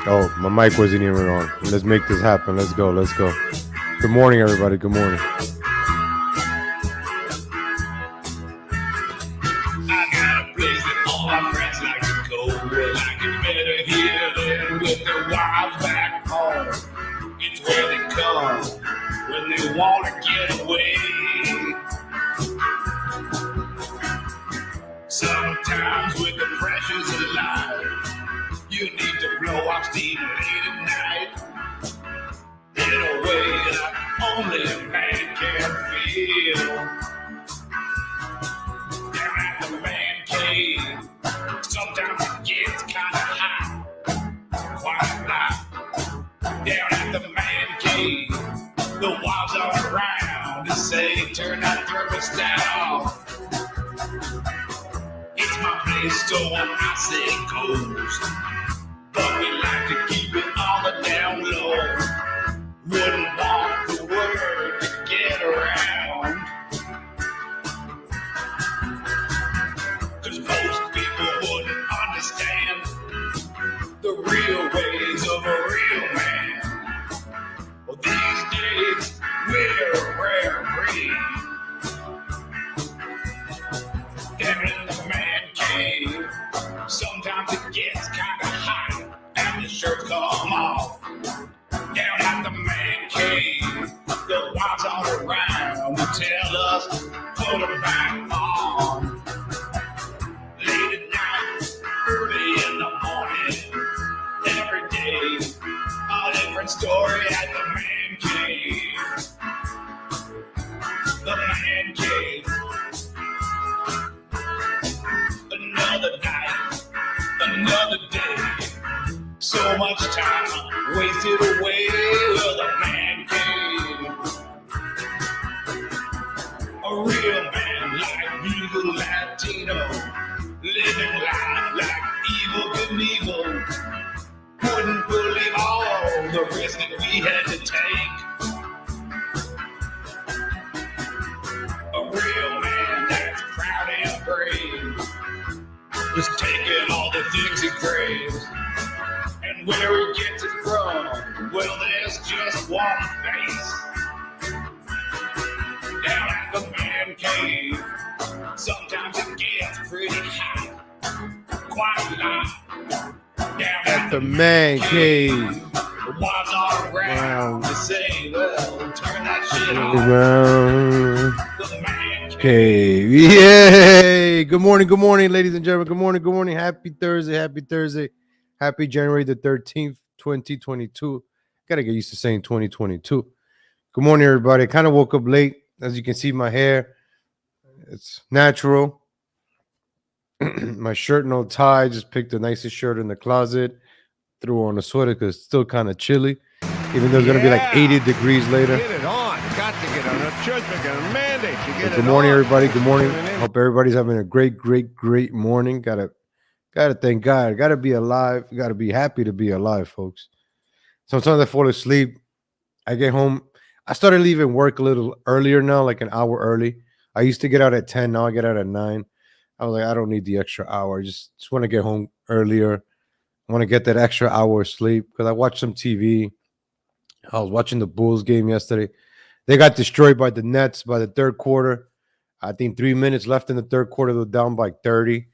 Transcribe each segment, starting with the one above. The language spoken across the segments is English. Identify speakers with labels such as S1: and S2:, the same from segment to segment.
S1: Oh, my mic wasn't even on. Let's make this happen. Let's go. Let's go. Good morning, everybody. Good morning.
S2: I got a place that all my friends like to go. Well, I get better here than with their wives back home. It's where they come when they want to get away. Sometimes with the pressures of life, you need to blow off steam late at night in a way that only a man can feel. Down at the man cave, sometimes it gets kind of hot, quite hot. Down at the man cave, the wives are around to say, turn that thermostat off. It's my place, so when I say it goes, but we like to keep it on the down low. Wouldn't want the word to get around, 'cause most people wouldn't understand the real ways of a real man. Well, these days, we're a rare breed. Down in the man cave, sometimes it gets kind of hot and the shirts come off. Down at the man cave, the wives all around to tell us, put them back on. Late at night, early in the morning, every day, a different story at the man cave. The man cave. Another night, another day. So much time wasted away with a man cave. A real man like legal Latino, living life like evil Knievel. Wouldn't believe all the risk that we had to take. A real man that's proud and brave, just taking all the things he craves. And where he gets it from, well, there's just one face. Down at the man cave, sometimes it gets pretty hot, quite a lot. Down
S1: At the man cave.
S2: the wives are around to say, well, turn that shit off.
S1: Around.
S2: The man
S1: Cave. Yay. Good morning, ladies and gentlemen. Good morning. Happy Thursday. Happy January the 13th, 2022. Gotta get used to saying 2022. Good morning, everybody. I kind of woke up late. As you can see, my hair, it's natural. My shirt, no tie. Just picked the nicest shirt in the closet. Threw on a sweater because it's still kind of chilly. Even though it's going to be like 80 degrees later.
S3: Get it on. Got to get on. The church making a mandate. You get
S1: Good morning, everybody. Good morning. Hope everybody's having a great morning. Gotta thank God. Gotta be alive. Gotta be happy to be alive, folks. Sometimes I fall asleep. I get home. I started leaving work a little earlier now, like an hour early. I used to get out at 10. Now I get out at 9. I was like, I don't need the extra hour. Just want to get home earlier. I want to get that extra hour of sleep because I watched some TV. I was watching the Bulls game yesterday. They got destroyed by the Nets by the third quarter. I think 3 minutes left in the third quarter. They're down by 30.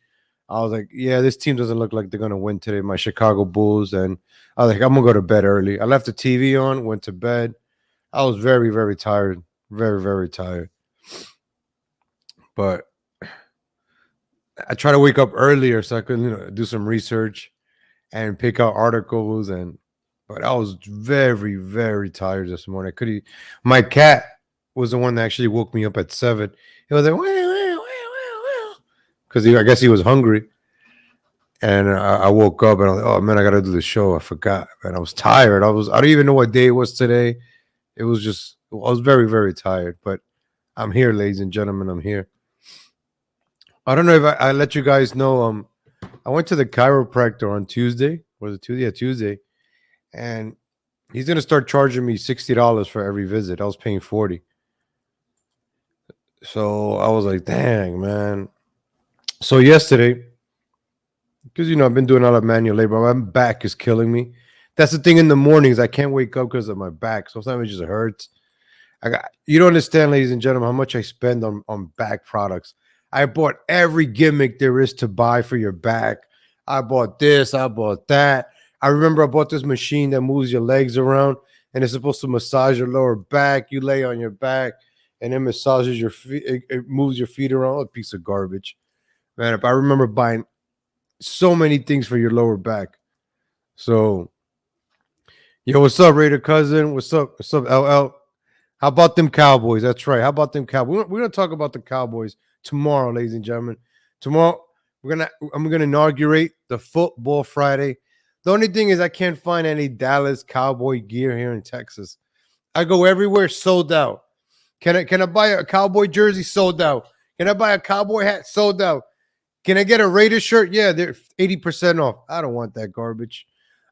S1: I was like, yeah, this team doesn't look like they're going to win today, my Chicago Bulls. And I was like, I'm going to go to bed early. I left the TV on, went to bed. I was very, very tired. Very, very tired. But I try to wake up earlier so I could, do some research and pick out articles. But I was very, very tired this morning. My cat was the one that actually woke me up at 7. He was like, because I guess he was hungry. And I woke up and I was like, oh man, I got to do the show. I forgot. And I was tired. I don't even know what day it was today. I was very, very tired. But I'm here, ladies and gentlemen. I'm here. I don't know if I let you guys know. I went to the chiropractor on Tuesday. Was it Tuesday? Yeah, Tuesday. And he's going to start charging me $60 for every visit. I was paying $40. So I was like, dang, man. So yesterday, because, I've been doing a lot of manual labor. My back is killing me. That's the thing in the mornings. I can't wake up because of my back. Sometimes it just hurts. You don't understand, ladies and gentlemen, how much I spend on back products. I bought every gimmick there is to buy for your back. I bought this, I bought that. I remember I bought this machine that moves your legs around and it's supposed to massage your lower back. You lay on your back and it massages your feet, it moves your feet around. A piece of garbage. Man, I remember buying so many things for your lower back. So, yo, what's up, Raider cousin? What's up? What's up, LL? How about them Cowboys? That's right. How about them Cowboys? We're gonna talk about the Cowboys tomorrow, ladies and gentlemen. Tomorrow, I'm gonna inaugurate the Football Friday. The only thing is I can't find any Dallas Cowboy gear here in Texas. I go everywhere, sold out. Can I buy a Cowboy jersey? Sold out. Can I buy a Cowboy hat? Sold out. Can I get a Raiders shirt? Yeah, they're 80% off. I don't want that garbage.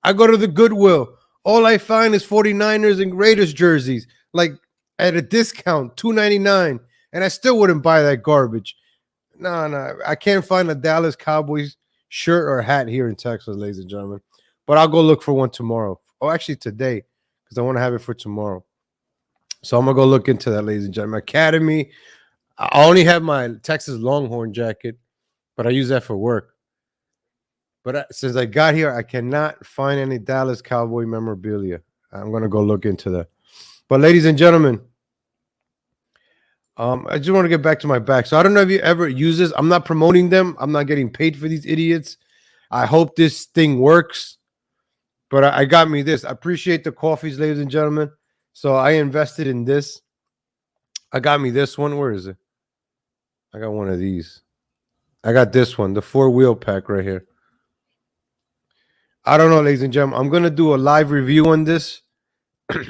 S1: I go to the Goodwill. All I find is 49ers and Raiders jerseys, like at a discount, $2.99. And I still wouldn't buy that garbage. No, I can't find a Dallas Cowboys shirt or hat here in Texas, ladies and gentlemen. But I'll go look for one tomorrow. Oh, actually today, because I want to have it for tomorrow. So I'm going to go look into that, ladies and gentlemen. Academy, I only have my Texas Longhorn jacket, but I use that for work. But since I got here, I cannot find any Dallas Cowboy memorabilia. I'm going to go look into that. But ladies and gentlemen, I just want to get back to my back. So I don't know if you ever use this. I'm not promoting them. I'm not getting paid for these idiots. I hope this thing works. But I got me this. I appreciate the coffees, ladies and gentlemen. So I invested in this. I got me this one. Where is it? I got one of these. I got this one, the 4-wheel pack right here. I don't know, ladies and gentlemen. I'm going to do a live review on this.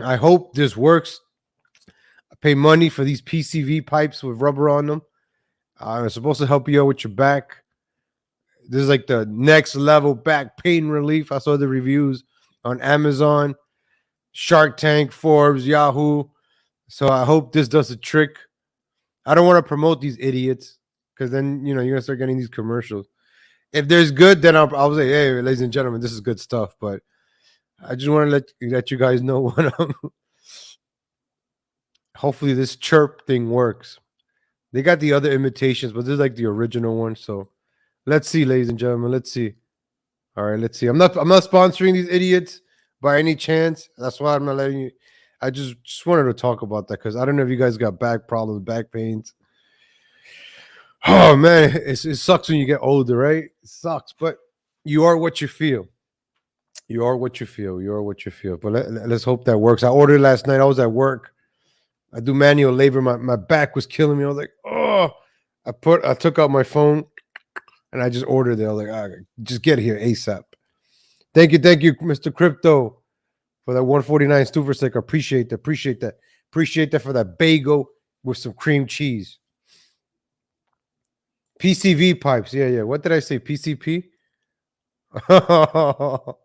S1: I hope this works. I pay money for these PCV pipes with rubber on them. It's supposed to help you out with your back. This is like the next level back pain relief. I saw the reviews on Amazon, Shark Tank, Forbes, Yahoo. So I hope this does the trick. I don't want to promote these idiots because then, you're going to start getting these commercials. If there's good, then I'll say, hey, ladies and gentlemen, this is good stuff. But I just want to let you guys know what hopefully this chirp thing works. They got the other imitations, but this is like the original one. So let's see, ladies and gentlemen. Let's see. All right, let's see. I'm not sponsoring these idiots by any chance. That's why I'm not letting you. I just wanted to talk about that because I don't know if you guys got back problems, back pains. Oh man, it sucks when you get older, right? It sucks, but you are what you feel. You are what you feel. You are what you feel. But let's hope that works. I ordered last night. I was at work. I do manual labor. My back was killing me. I was like, oh. I took out my phone and I just ordered it. I was like, just get here ASAP. Thank you, Mr. Crypto, for that 149 super sticker. Appreciate that. Appreciate that for that bagel with some cream cheese. PCV pipes. Yeah. What did I say? PCP? I'm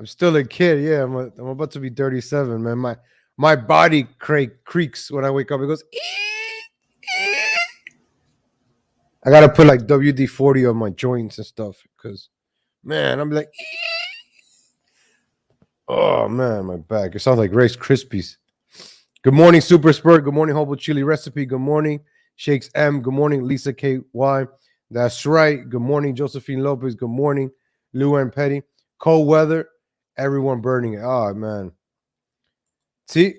S1: still a kid. Yeah, I'm about to be 37, man. My body creaks when I wake up. It goes. I gotta put like WD-40 on my joints and stuff because, man, I'm like, oh man, my back. It sounds like Rice Krispies. Good morning, Super Spurt. Good morning, Hobo Chili Recipe. Good morning, Shakes M. Good morning, Lisa KY. That's right. Good morning, Josephine Lopez. Good morning, Luann Petty. Cold weather, everyone burning it. Oh man. See,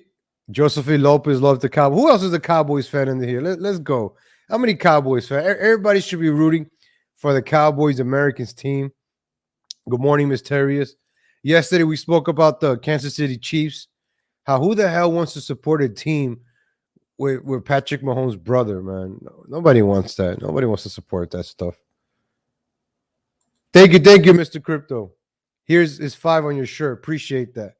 S1: Josephine Lopez loves the Cowboys. Who else is a Cowboys fan in here? Let's go. How many Cowboys fans? Everybody should be rooting for the Cowboys Americans team. Good morning, Mysterious. Yesterday we spoke about the Kansas City Chiefs. Who the hell wants to support a team with Patrick Mahomes' brother, man? Nobody wants that. Nobody wants to support that stuff. Thank you, Mr. Crypto. Here's 5 on your shirt. Appreciate that.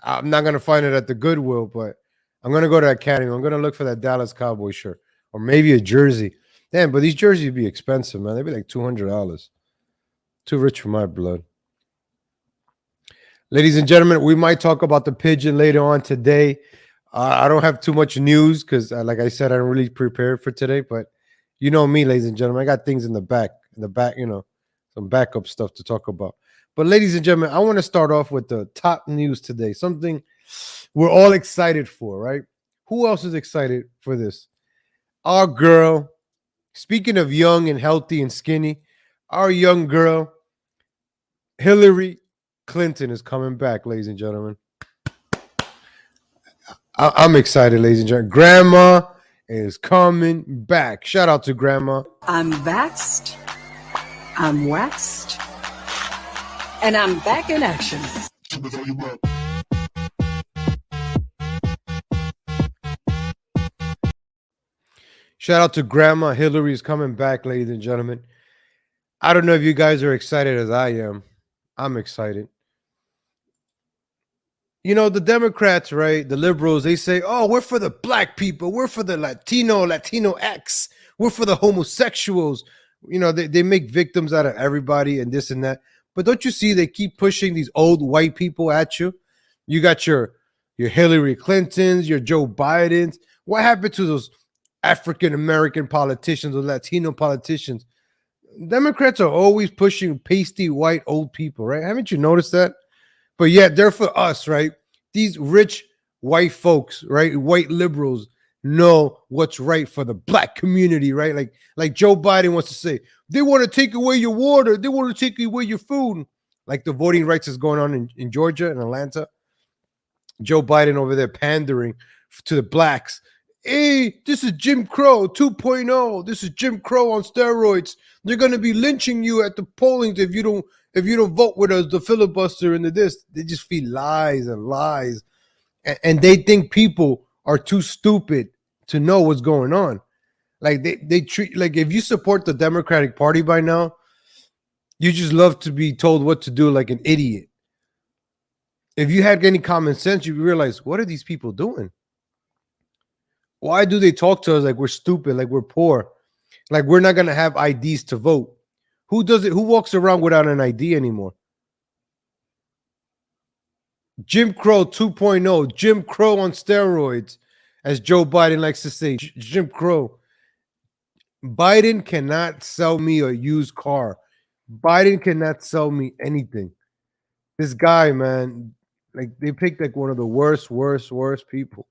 S1: I'm not going to find it at the Goodwill, but I'm going to go to Academy. I'm going to look for that Dallas Cowboy shirt or maybe a jersey. Damn, but these jerseys would be expensive, man. They'd be like $200. Too rich for my blood. Ladies and gentlemen, we might talk about the pigeon later on today. I don't have too much news because, like I said, I don't really prepare for today. But you know me, ladies and gentlemen, I got things in the back, some backup stuff to talk about. But ladies and gentlemen, I want to start off with the top news today. Something we're all excited for, right? Who else is excited for this? Our girl, speaking of young and healthy and skinny, our young girl, Hillary Clinton, is coming back, ladies and gentlemen. I'm excited, ladies and gentlemen. Grandma is coming back. Shout out to Grandma.
S4: I'm vaxxed, I'm waxed, and I'm back in action.
S1: Shout out to Grandma. Hillary is coming back, ladies and gentlemen. I don't know if you guys are excited as I am. I'm excited. You know, the Democrats, right? The liberals, they say, oh, we're for the black people. We're for the Latino X. We're for the homosexuals. You know, they make victims out of everybody and this and that. But don't you see they keep pushing these old white people at you? You got your Hillary Clintons, your Joe Bidens. What happened to those African-American politicians or Latino politicians? Democrats are always pushing pasty white old people, right? Haven't you noticed that? But yet they're for us, right? These rich white folks, right? White liberals know what's right for the black community, right? Like Joe Biden wants to say, they want to take away your water. They want to take away your food. Like the voting rights is going on in Georgia and Atlanta. Joe Biden over there pandering to the blacks. Hey, this is Jim Crow 2.0. This is Jim Crow on steroids. They're going to be lynching you at the pollings if you don't vote with us, the filibuster and the this. They just feed lies and lies. And they think people are too stupid to know what's going on. Like they treat, like if you support the Democratic Party by now, you just love to be told what to do like an idiot. If you had any common sense, you realize, what are these people doing? Why do they talk to us like we're stupid, like we're poor, like we're not going to have IDs to vote? Who does it? Who walks around without an ID anymore? Jim Crow 2.0, Jim Crow on steroids, as Joe Biden likes to say. Jim Crow. Biden cannot sell me a used car. Biden cannot sell me anything. This guy, man, like they picked like one of the worst people.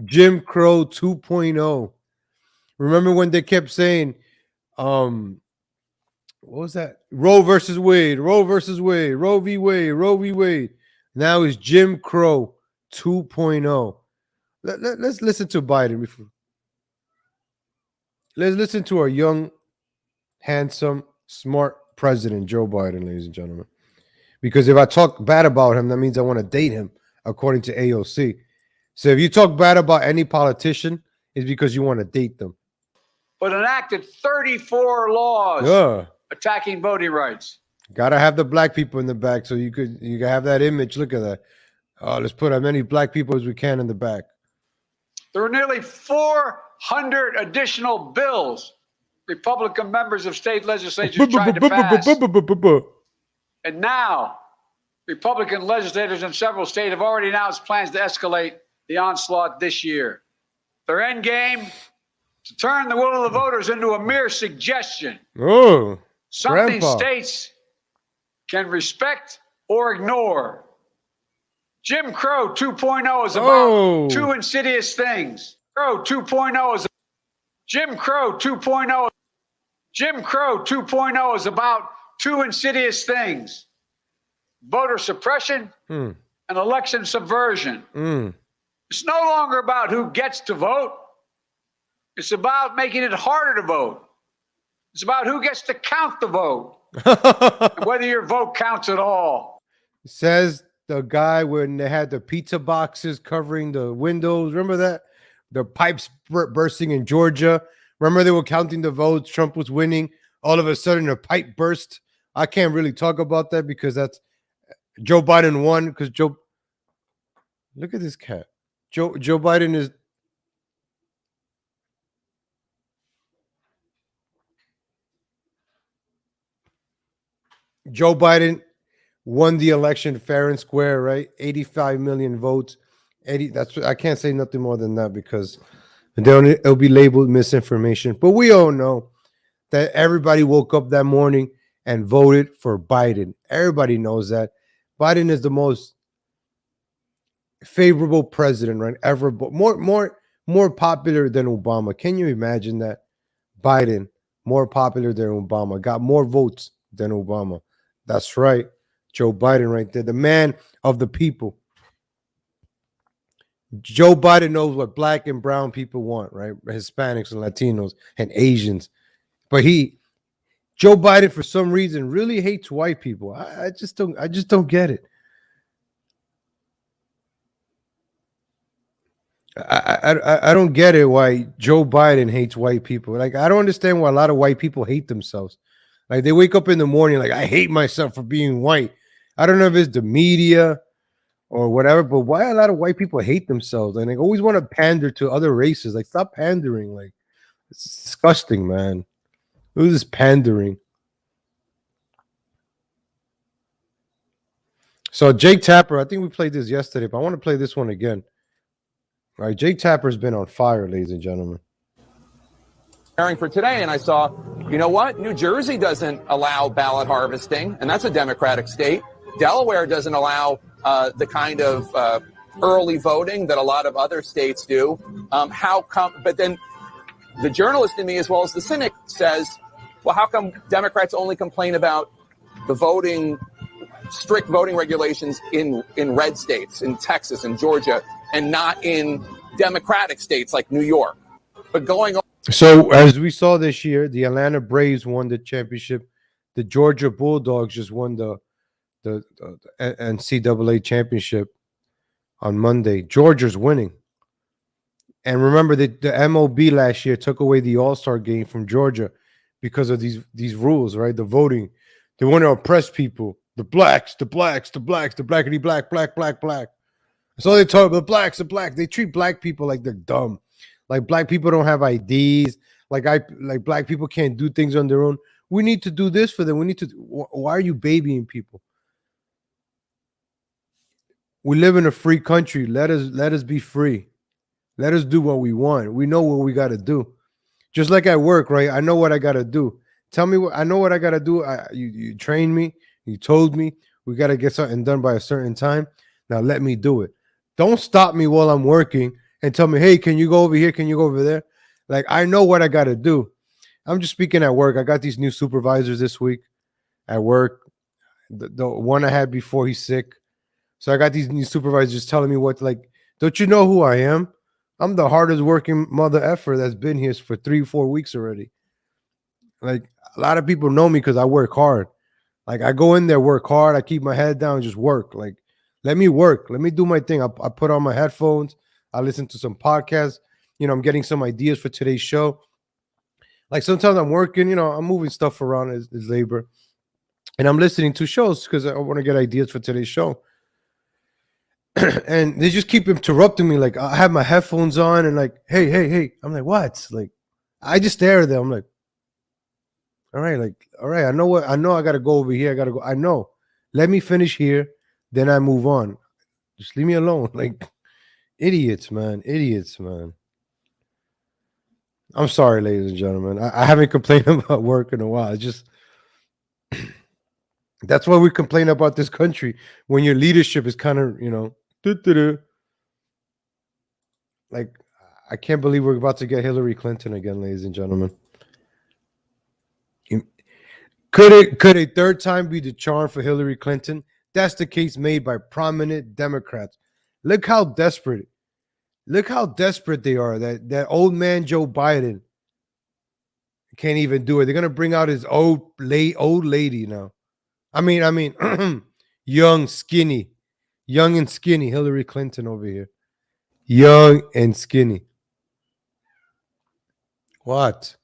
S1: Jim Crow 2.0. Remember when they kept saying, what was that? Roe versus Wade, Roe versus Wade, Roe v. Wade, Roe v. Wade. Now it's Jim Crow 2.0. Let's listen to Biden. Let's listen to our young, handsome, smart president, Joe Biden, ladies and gentlemen. Because if I talk bad about him, that means I want to date him, according to AOC. So if you talk bad about any politician, it's because you want to date them.
S5: But enacted 34 laws attacking voting rights.
S1: Gotta have the black people in the back so you can have that image. Look at that. Let's put as many black people as we can in the back.
S5: There were nearly 400 additional bills Republican members of state legislatures tried to pass. And now, Republican legislators in several states have already announced plans to escalate the onslaught this year. Their end game, to turn the will of the voters into a mere suggestion.
S1: Oh,
S5: something
S1: Grandpa.
S5: States can respect or ignore. Jim Crow 2.0 is about two insidious things. Crow 2.0 is Jim Crow 2.0. Jim Crow 2.0 is about two insidious things: voter suppression and election subversion. It's no longer about who gets to vote. It's about making it harder to vote. It's about who gets to count the vote, and whether your vote counts at all.
S1: Says the guy when they had the pizza boxes covering the windows. Remember that? The pipes bursting in Georgia. Remember they were counting the votes. Trump was winning. All of a sudden, a pipe burst. I can't really talk about that because that's Joe Biden won because Joe. Look at this cat. Joe Biden is. Joe Biden won the election fair and square, right? 85 million votes. 80. That's I can't say nothing more than that because it'll be labeled misinformation. But we all know that everybody woke up that morning and voted for Biden. Everybody knows that. Biden is the most favorable president, right? Ever, but more popular than Obama. Can you imagine that? Biden, more popular than Obama, got more votes than Obama. That's right. Joe Biden right there, the man of the people. Joe Biden knows what black and brown people want, right? Hispanics and Latinos and Asians. But Joe Biden, for some reason, really hates white people. I just don't get it. I don't get it why Joe Biden hates white people. Like, I don't understand why a lot of white people hate themselves. Like, they wake up in the morning like, I hate myself for being white. I don't know if it's the media or whatever, but why a lot of white people hate themselves? And they always want to pander to other races. Like, stop pandering. Like, it's disgusting, man. Who's this pandering? So Jake Tapper, I think we played this yesterday, but I want to play this one again. All right, Jake Tapper's been on fire, ladies and gentlemen.
S6: For today, and I saw, you know what? New Jersey doesn't allow ballot harvesting, and that's a Democratic state. Delaware doesn't allow the kind of early voting that a lot of other states do. How come? But then the journalist in me, as well as the cynic, says, well, how come Democrats only complain about the strict voting regulations in red states, in Texas and Georgia, and not in Democratic states like New York? But going on.
S1: So as we saw this year, the Atlanta Braves won the championship. The Georgia Bulldogs just won the NCAA championship on Monday. Georgia's winning. And remember that the MLB last year took away the All-Star game from Georgia because of these rules, right? The voting. They want to oppress people. The blacks, the blackity black. That's all they talk about. The black. They treat black people like they're dumb. Like black people don't have IDs. Like black people can't do things on their own. We need to do this for them. Why are you babying people? We live in a free country. Let us be free. Let us do what we want. We know what we got to do. Just like at work, right? I know what I got to do. Tell me what I know what I got to do. You trained me. You told me we got to get something done by a certain time. Now let me do it. Don't stop me while I'm working and tell me, hey, can you go over here? Can you go over there? Like, I know what I got to do. I'm just speaking at work. I got these new supervisors this week at work. The one I had before, he's sick. So I got these new supervisors telling me what, like, don't you know who I am? I'm the hardest working mother effer that's been here for 3-4 weeks already. Like, a lot of people know me because I work hard. Like, I go in there, work hard. I keep my head down, just work. Like, let me work. Let me do my thing. I put on my headphones. I listen to some podcasts. You know, I'm getting some ideas for today's show. Like, sometimes I'm working, you know, I'm moving stuff around as labor. And I'm listening to shows because I want to get ideas for today's show. And they just keep interrupting me. Like, I have my headphones on and like, hey. I'm like, what? Like, I just stare at them. I'm like, all right. I know I got to go over here. I know. Let me finish here. Then I move on. Just leave me alone. Like, idiots, man. I'm sorry, ladies and gentlemen. I haven't complained about work in a while. It's just, that's why we complain about this country when your leadership is kind of, you know, like, I can't believe we're about to get Hillary Clinton again, ladies and gentlemen. Could a third time be the charm for Hillary Clinton? That's the case made by prominent Democrats. Look how desperate they are. That old man Joe Biden can't even do it. They're gonna bring out his old lady now. I mean, young and skinny Hillary Clinton over here. Young and skinny. What?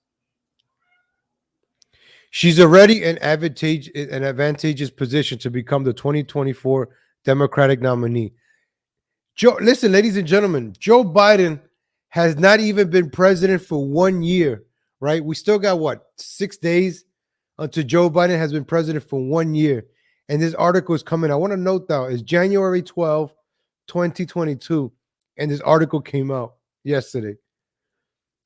S1: She's already in an advantageous position to become the 2024 Democratic nominee. Listen, ladies and gentlemen, Joe Biden has not even been president for 1 year, right? We still got, 6 days until Joe Biden has been president for 1 year. And this article is coming. I want to note that it's January 12, 2022, and this article came out yesterday.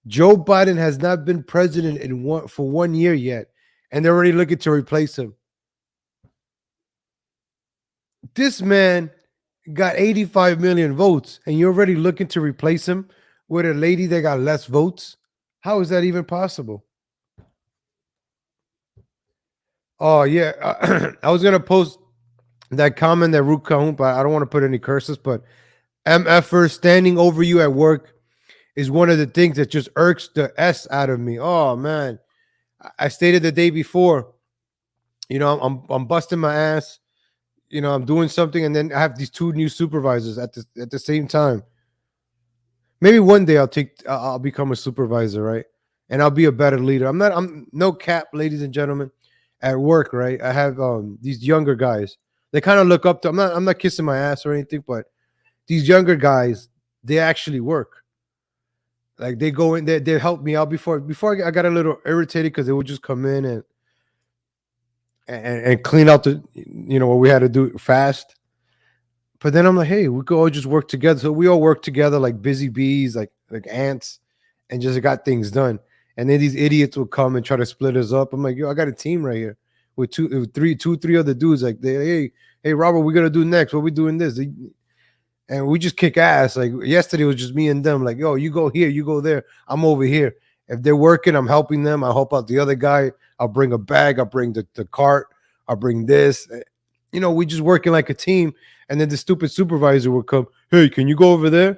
S1: Joe Biden has not been president for 1 year yet. and they're already looking to replace him. This man got 85 million votes, and you're already looking to replace him with a lady that got less votes. How is that even possible? Oh yeah, I was gonna post that comment that Root Kahun, but I don't want to put any curses. But MFers standing over you at work is one of the things that just irks the S out of me. Oh man, I stated the day before, I'm busting my ass. I'm doing something, and then I have these two new supervisors at the same time. Maybe one day I'll become a supervisor, right? And I'll be a better leader. I'm no cap, ladies and gentlemen, at work, right? I have these younger guys. They kind of look up to. I'm not kissing my ass or anything, but these younger guys, they actually work. Like they go in, they help me out before I got a little irritated because they would just come in and clean out the what we had to do fast. But then I'm like, hey, we could all just work together. So we all work together like busy bees, like ants, and just got things done. And then these idiots will come and try to split us up. I'm like, yo, I got a team right here with three other dudes. Like, hey, Robert, we're gonna do next. What we doing this? And we just kick ass. Like yesterday was just me and them. Like, yo, you go here, you go there. I'm over here. If they're working, I'm helping them. I help out the other guy. I'll bring a bag. I'll bring the cart. I'll bring this. We just working like a team. And then the stupid supervisor will come. Hey, can you go over there?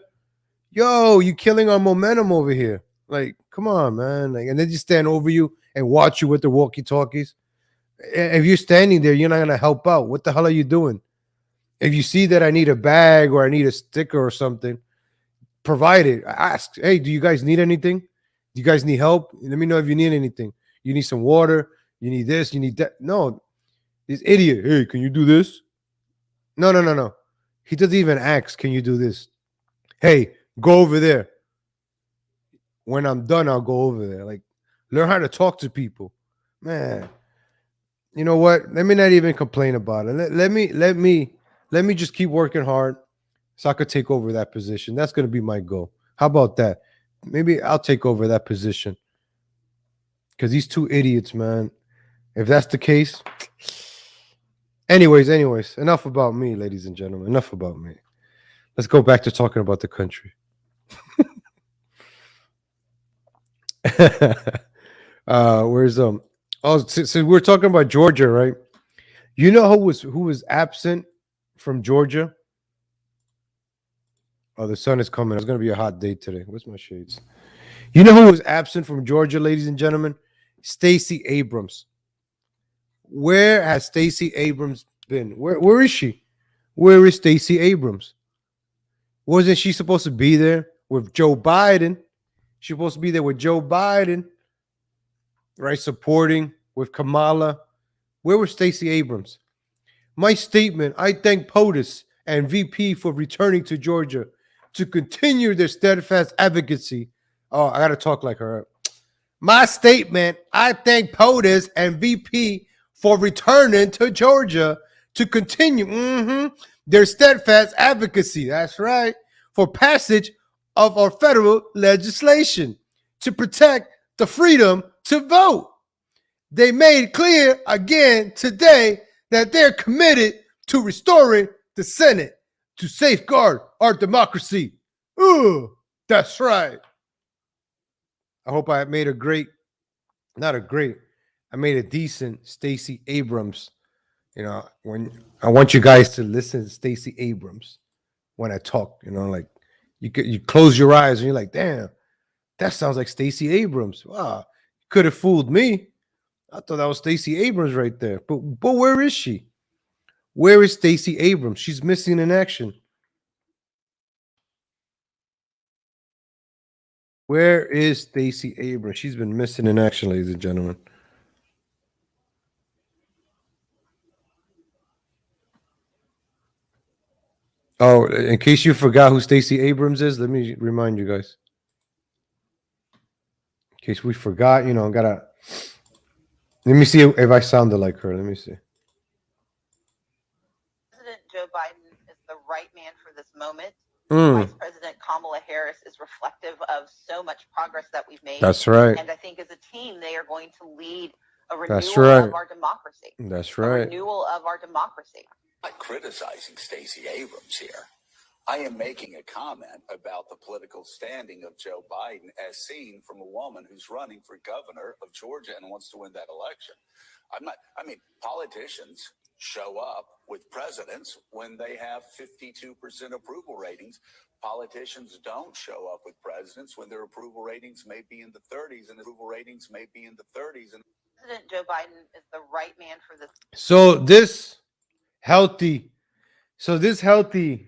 S1: Yo, you killing our momentum over here. Like, come on, man. Like, and they just stand over you and watch you with the walkie-talkies. If you're standing there, you're not gonna help out. What the hell are you doing? If you see that I need a bag or I need a sticker or something, provide it. Ask, hey, do you guys need anything? Do you guys need help? Let me know if you need anything. You need some water. You need this. You need that. No, this idiot. Hey, can you do this? No. He doesn't even ask, can you do this? Hey, go over there. When I'm done, I'll go over there. Like, learn how to talk to people. Man, you know what? Let me not even complain about it. Let me just keep working hard so I could take over that position. That's going to be my goal. How about that? Maybe I'll take over that position. Because these two idiots, man. If that's the case. Anyways, enough about me, ladies and gentlemen. Enough about me. Let's go back to talking about the country. Where's since we're talking about Georgia, right? You know who was absent from Georgia? Oh, the sun is coming. It's gonna be a hot day today. Where's my shades? You know who was absent from Georgia, ladies and gentlemen? Stacey Abrams. Where has Stacey Abrams been? Where is she? Where is Stacey Abrams? Wasn't she supposed to be there with Joe Biden? She's supposed to be there with Joe Biden, right? Supporting with Kamala. Where was Stacey Abrams? My statement, I thank POTUS and VP for returning to Georgia to continue their steadfast advocacy. Oh, I got to talk like her. My statement, I thank POTUS and VP for returning to Georgia to continue their steadfast advocacy. That's right. For passage of our federal legislation to protect the freedom to vote. They made clear again today that they're committed to restoring the Senate to safeguard our democracy. Ooh, that's right. I hope I made I made a decent Stacey Abrams. When I want you guys to listen to Stacey Abrams when I talk, like you close your eyes and you're like, damn, that sounds like Stacey Abrams. Wow, could have fooled me. I thought that was Stacey Abrams right there. But where is she? Where is Stacey Abrams? She's missing in action. Where is Stacey Abrams? She's been missing in action, ladies and gentlemen. Oh, in case you forgot who Stacey Abrams is, let me remind you guys. In case we forgot, let me see if I sounded like her. Let me see.
S7: President Joe Biden is the right man for this moment. Vice President Kamala Harris is reflective of so much progress that we've made.
S1: That's right.
S7: And I think as a team, they are going to lead a renewal
S1: That's right.
S7: of our democracy.
S1: That's
S7: A
S1: right.
S7: renewal of our democracy.
S2: I'm not criticizing Stacey Abrams here. I am making a comment about the political standing of Joe Biden as seen from a woman who's running for governor of Georgia and wants to win that election. Politicians show up with presidents when they have 52% approval ratings. Politicians don't show up with presidents when their approval ratings may be in the 30s, and approval ratings may be in the 30s. And
S7: President Joe Biden is the right man for this.
S1: So this healthy, so this healthy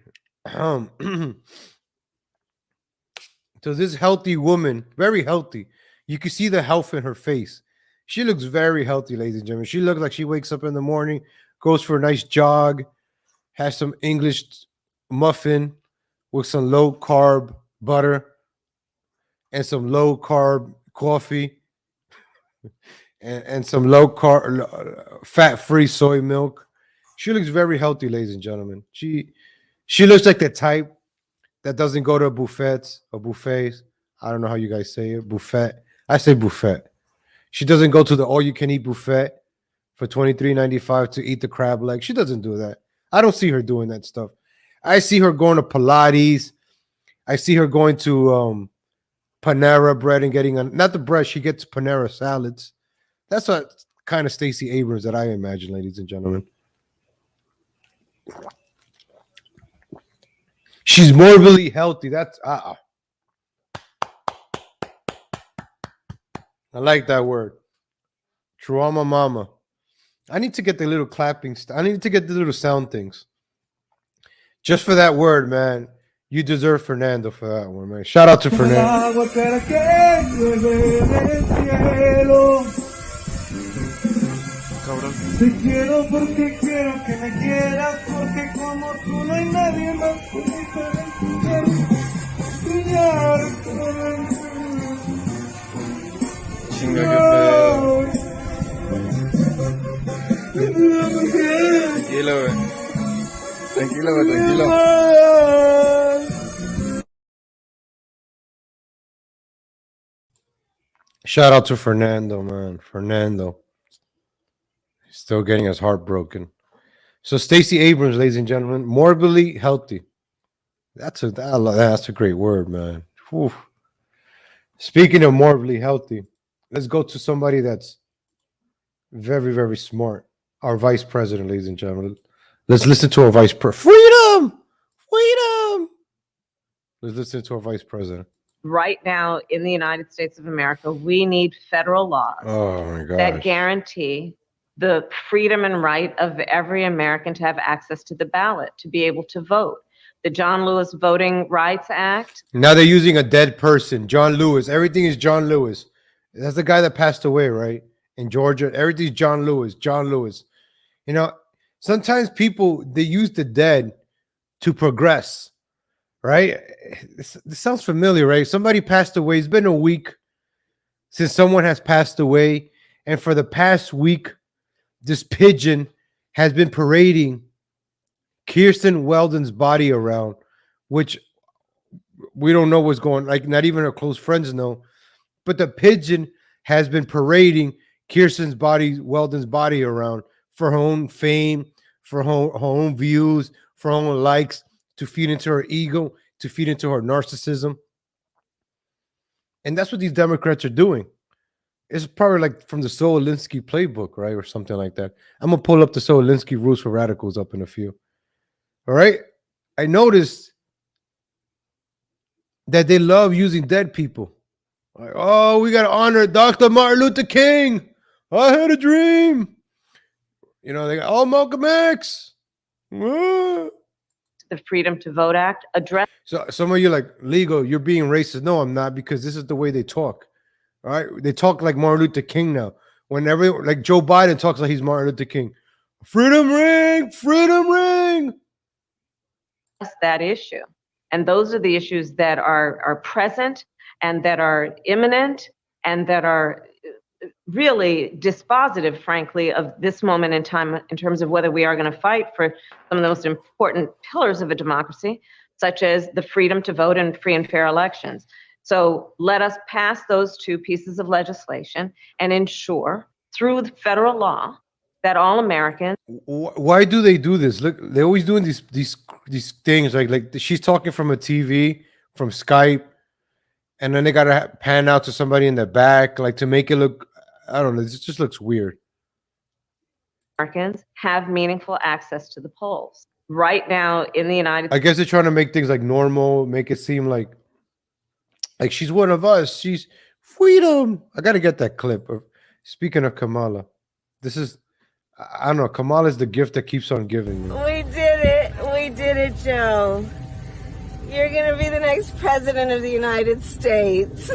S1: woman, very healthy. You can see the health in her face. She looks very healthy, ladies and gentlemen. She looks like she wakes up in the morning, goes for a nice jog, has some English muffin with some low carb butter and some low carb coffee and some low carb fat free soy milk. She looks very healthy, ladies and gentlemen. She looks like the type that doesn't go to buffets or buffets. I don't know how you guys say it. Buffet. I say buffet. She doesn't go to the all-you-can-eat buffet for $23.95 to eat the crab leg. She doesn't do that. I don't see her doing that stuff. I see her going to Pilates. I see her going to Panera Bread and getting not the bread. She gets Panera salads. That's what kind of Stacey Abrams that I imagine, ladies and gentlemen. She's morbidly healthy. That's I like that word. Trauma mama. I need to get the little clapping. I need to get the little sound things. Just for that word, man. You deserve Fernando for that one, man. Shout out to Fernando.
S8: Te quiero porque quiero que me quieras, porque como tú no hay nadie más que me pueda brillar. Chinga, tranquilo, güey. Tranquilo, güey, tranquilo.
S1: Shout out to Fernando, man. Fernando. Still getting his heart broken. So Stacey Abrams, ladies and gentlemen, morbidly healthy. That's a great word, man. Whew. Speaking of morbidly healthy, let's go to somebody that's very, very smart. Our vice president, ladies and gentlemen. Let's listen to our vice president. Freedom. Let's listen to our vice president.
S9: Right now in the United States of America, we need federal laws that guarantee the freedom and right of every American to have access to the ballot, to be able to vote. The John Lewis Voting Rights Act.
S1: Now they're using a dead person, John Lewis. Everything is John Lewis. That's the guy that passed away, right? In Georgia, everything's John Lewis. John Lewis. You know, sometimes people, they use the dead to progress, right? This sounds familiar, right? Somebody passed away. It's been a week since someone has passed away. And for the past week, this pigeon has been parading Kirsten Weldon's body around, which we don't know what's going on. Like, not even her close friends know. But the pigeon has been parading Kirsten Weldon's body around for her own fame, for her own views, for her own likes, to feed into her ego, to feed into her narcissism. And that's what these Democrats are doing. It's probably like from the Saul Alinsky playbook, right? Or something like that. I'm going to pull up the Saul Alinsky rules for radicals up in a few. All right? I noticed that they love using dead people. Like, oh, we got to honor Dr. Martin Luther King. I had a dream. You know, they got, oh, Malcolm X.
S9: The Freedom to Vote Act address.
S1: So some of you like, legal, you're being racist. No, I'm not, because this is the way they talk. All right, they talk like Martin Luther King now. Whenever, like Joe Biden talks like he's Martin Luther King. Freedom ring, freedom ring.
S9: That issue, and those are the issues that are present and that are imminent and that are really dispositive, frankly, of this moment in time in terms of whether we are going to fight for some of the most important pillars of a democracy, such as the freedom to vote and free and fair elections. So let us pass those two pieces of legislation and ensure through the federal law that all Americans.
S1: Why do they do this? Look, they're always doing these things like she's talking from a TV, from Skype, and then they gotta pan out to somebody in the back, like to make it look. I don't know. It just looks weird.
S9: Americans have meaningful access to the polls. Right now in the United
S1: I guess they're trying to make things like normal, make it seem like she's one of us. She's freedom. I gotta get that clip. Speaking of Kamala, this is, I don't know. Kamala is the gift that keeps on giving.
S10: We did it. We did it, Joe. You're going to be the next president of the United States.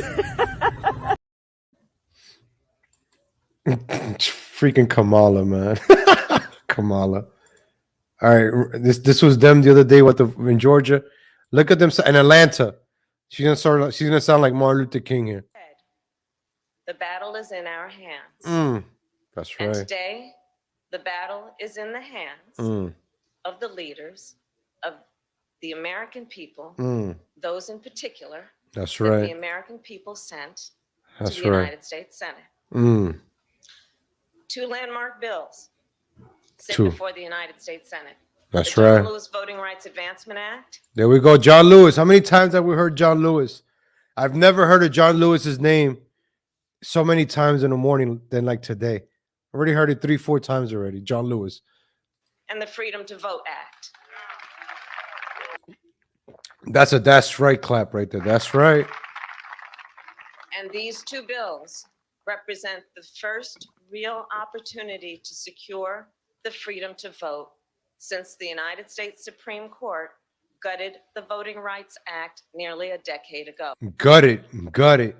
S1: Freaking Kamala, man. Kamala. All right. This was them the other day in Georgia. Look at them in Atlanta. She's gonna sound like Martin Luther King here.
S9: The battle is in our hands.
S1: That's
S9: And
S1: right.
S9: today, the battle is in the hands of the leaders of the American people, those in particular
S1: That's
S9: that
S1: right.
S9: the American people sent
S1: That's
S9: to the
S1: right.
S9: United States Senate. 2 landmark bills sit
S1: 2.
S9: before the United States Senate.
S1: That's
S9: the John
S1: right.
S9: Lewis Voting Rights Advancement Act.
S1: There we go. John Lewis. How many times have we heard John Lewis? I've never heard of John Lewis's name so many times in the morning than like today. I already heard it 3-4 times already. John Lewis.
S9: And the Freedom to Vote Act.
S1: That's right clap right there. That's right.
S9: And these 2 bills represent the first real opportunity to secure the freedom to vote since the United States Supreme Court gutted the Voting Rights Act nearly a decade ago.
S1: Got it.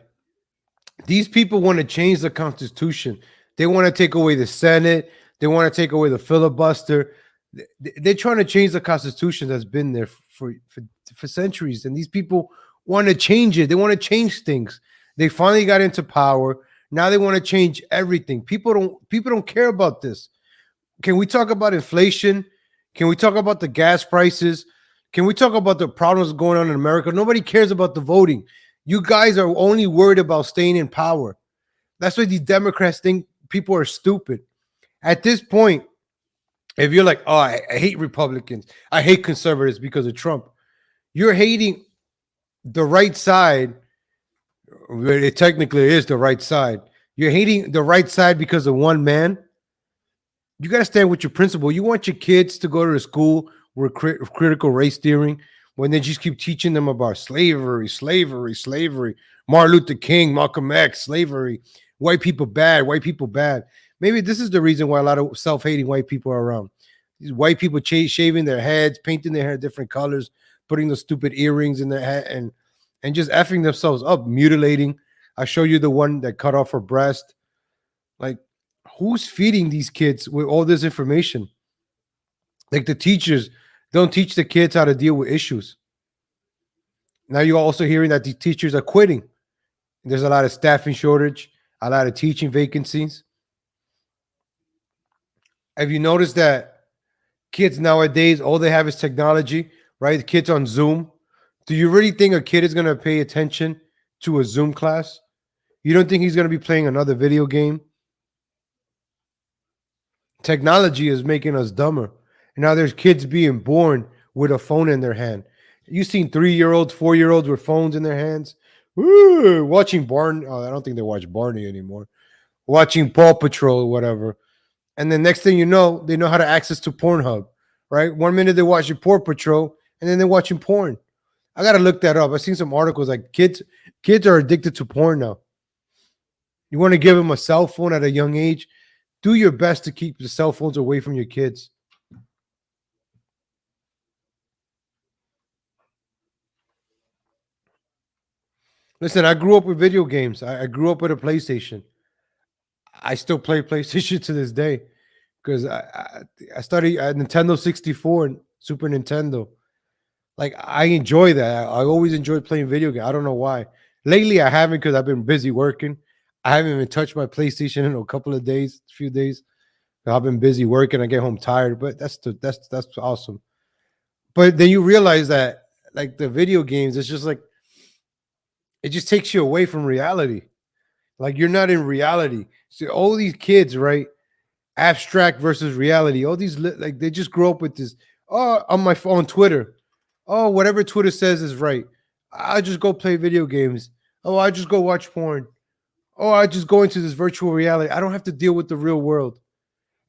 S1: These people want to change the Constitution. They want to take away the Senate. They want to take away the filibuster. They're trying to change the Constitution that's been there for centuries. And these people want to change it. They want to change things. They finally got into power. Now they want to change everything. People don't care about this. Can we talk about inflation? Can we talk about the gas prices? Can we talk about the problems going on in America? Nobody cares about the voting. You guys are only worried about staying in power. That's why these Democrats think people are stupid. At this point, if you're like, oh, I hate Republicans, I hate conservatives because of Trump, you're hating the right side. It technically is the right side. You're hating the right side because of one man. You got to stand with your principle. You want your kids to go to a school with critical race theory when they just keep teaching them about slavery, Martin Luther King, Malcolm X, slavery, white people bad. Maybe this is the reason why a lot of self-hating white people are around. These white people shaving their heads, painting their hair different colors, putting the stupid earrings in their head, and just effing themselves up, mutilating. I show you the one that cut off her breast. Like, who's feeding these kids with all this information? Like, the teachers don't teach the kids how to deal with issues. Now you're also hearing that these teachers are quitting. There's a lot of staffing shortage, a lot of teaching vacancies. Have you noticed that kids nowadays, all they have is technology, right? The kids on Zoom. Do you really think a kid is going to pay attention to a Zoom class? You don't think he's going to be playing another video game? Technology is making us dumber. And now there's kids being born with a phone in their hand. You've seen 3-year-olds, 4-year-olds with phones in their hands. Woo, watching Barney. Oh, I don't think they watch Barney anymore. Watching Paw Patrol or whatever. And then next thing you know, they know how to access to Pornhub, right? 1 minute they're watching Paw Patrol, and then they're watching porn. I got to look that up. I've seen some articles like kids are addicted to porn now. You want to give them a cell phone at a young age? Do your best to keep the cell phones away from your kids. Listen, I grew up with video games. I grew up with a PlayStation. I still play PlayStation to this day because I started at Nintendo 64 and Super Nintendo. Like, I enjoy that. I always enjoyed playing video games. I don't know why. Lately, I haven't because I've been busy working. I haven't even touched my PlayStation in a few days. I've been busy working. I get home tired, but that's awesome. But then you realize that, like, the video games, it's just like, it just takes you away from reality. Like you're not in reality. See, all these kids, right? Abstract versus reality. All these like they just grow up with this. Oh, on my phone, Twitter. Oh, whatever Twitter says is right. I just go play video games. Oh, I just go watch porn. Oh, I just go into this virtual reality. I don't have to deal with the real world.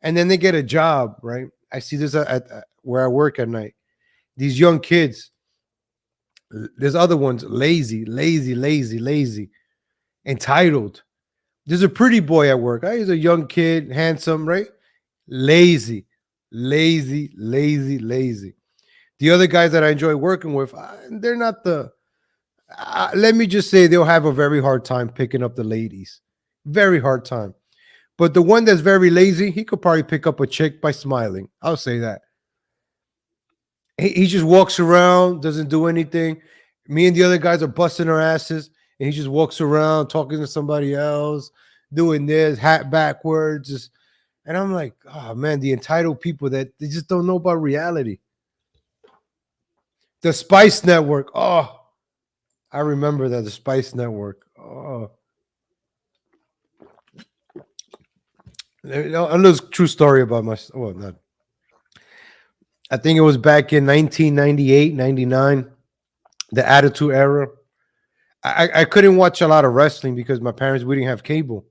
S1: And then they get a job, right? I see this at where I work at night. These young kids. There's other ones lazy, lazy, lazy, lazy, entitled. There's a pretty boy at work. Right? He's a young kid, handsome, right? Lazy, lazy, lazy, lazy. The other guys that I enjoy working with, they're not the. Let me just say they'll have a very hard time picking up the ladies. Very hard time. But the one that's very lazy, he could probably pick up a chick by smiling. I'll say that. He just walks around, doesn't do anything. Me and the other guys are busting our asses, and he just walks around talking to somebody else, doing this, hat backwards. And I'm like, oh man, the entitled people that they just don't know about reality. The Spice Network. Oh, I remember that. The Spice Network. Oh. A little true story about my, well, not. I think it was back in 1998, 99, the Attitude Era. I couldn't watch a lot of wrestling because my parents, we didn't have cable.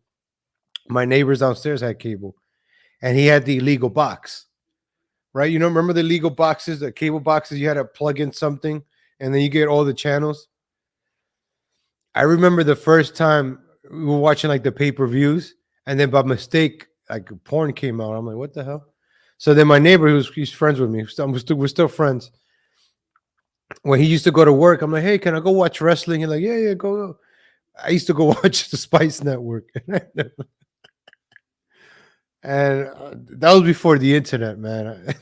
S1: My neighbors downstairs had cable, and he had the illegal box, right? You know, remember the legal boxes, the cable boxes? You had to plug in something, and then you get all the channels. I remember the first time we were watching like the pay-per-views, and then by mistake, like porn came out. I'm like, what the hell? So then my neighbor, he's friends with me. We're still friends. When he used to go to work, I'm like, hey, can I go watch wrestling? He's like, yeah, go. I used to go watch the Spice Network. And that was before the internet, man.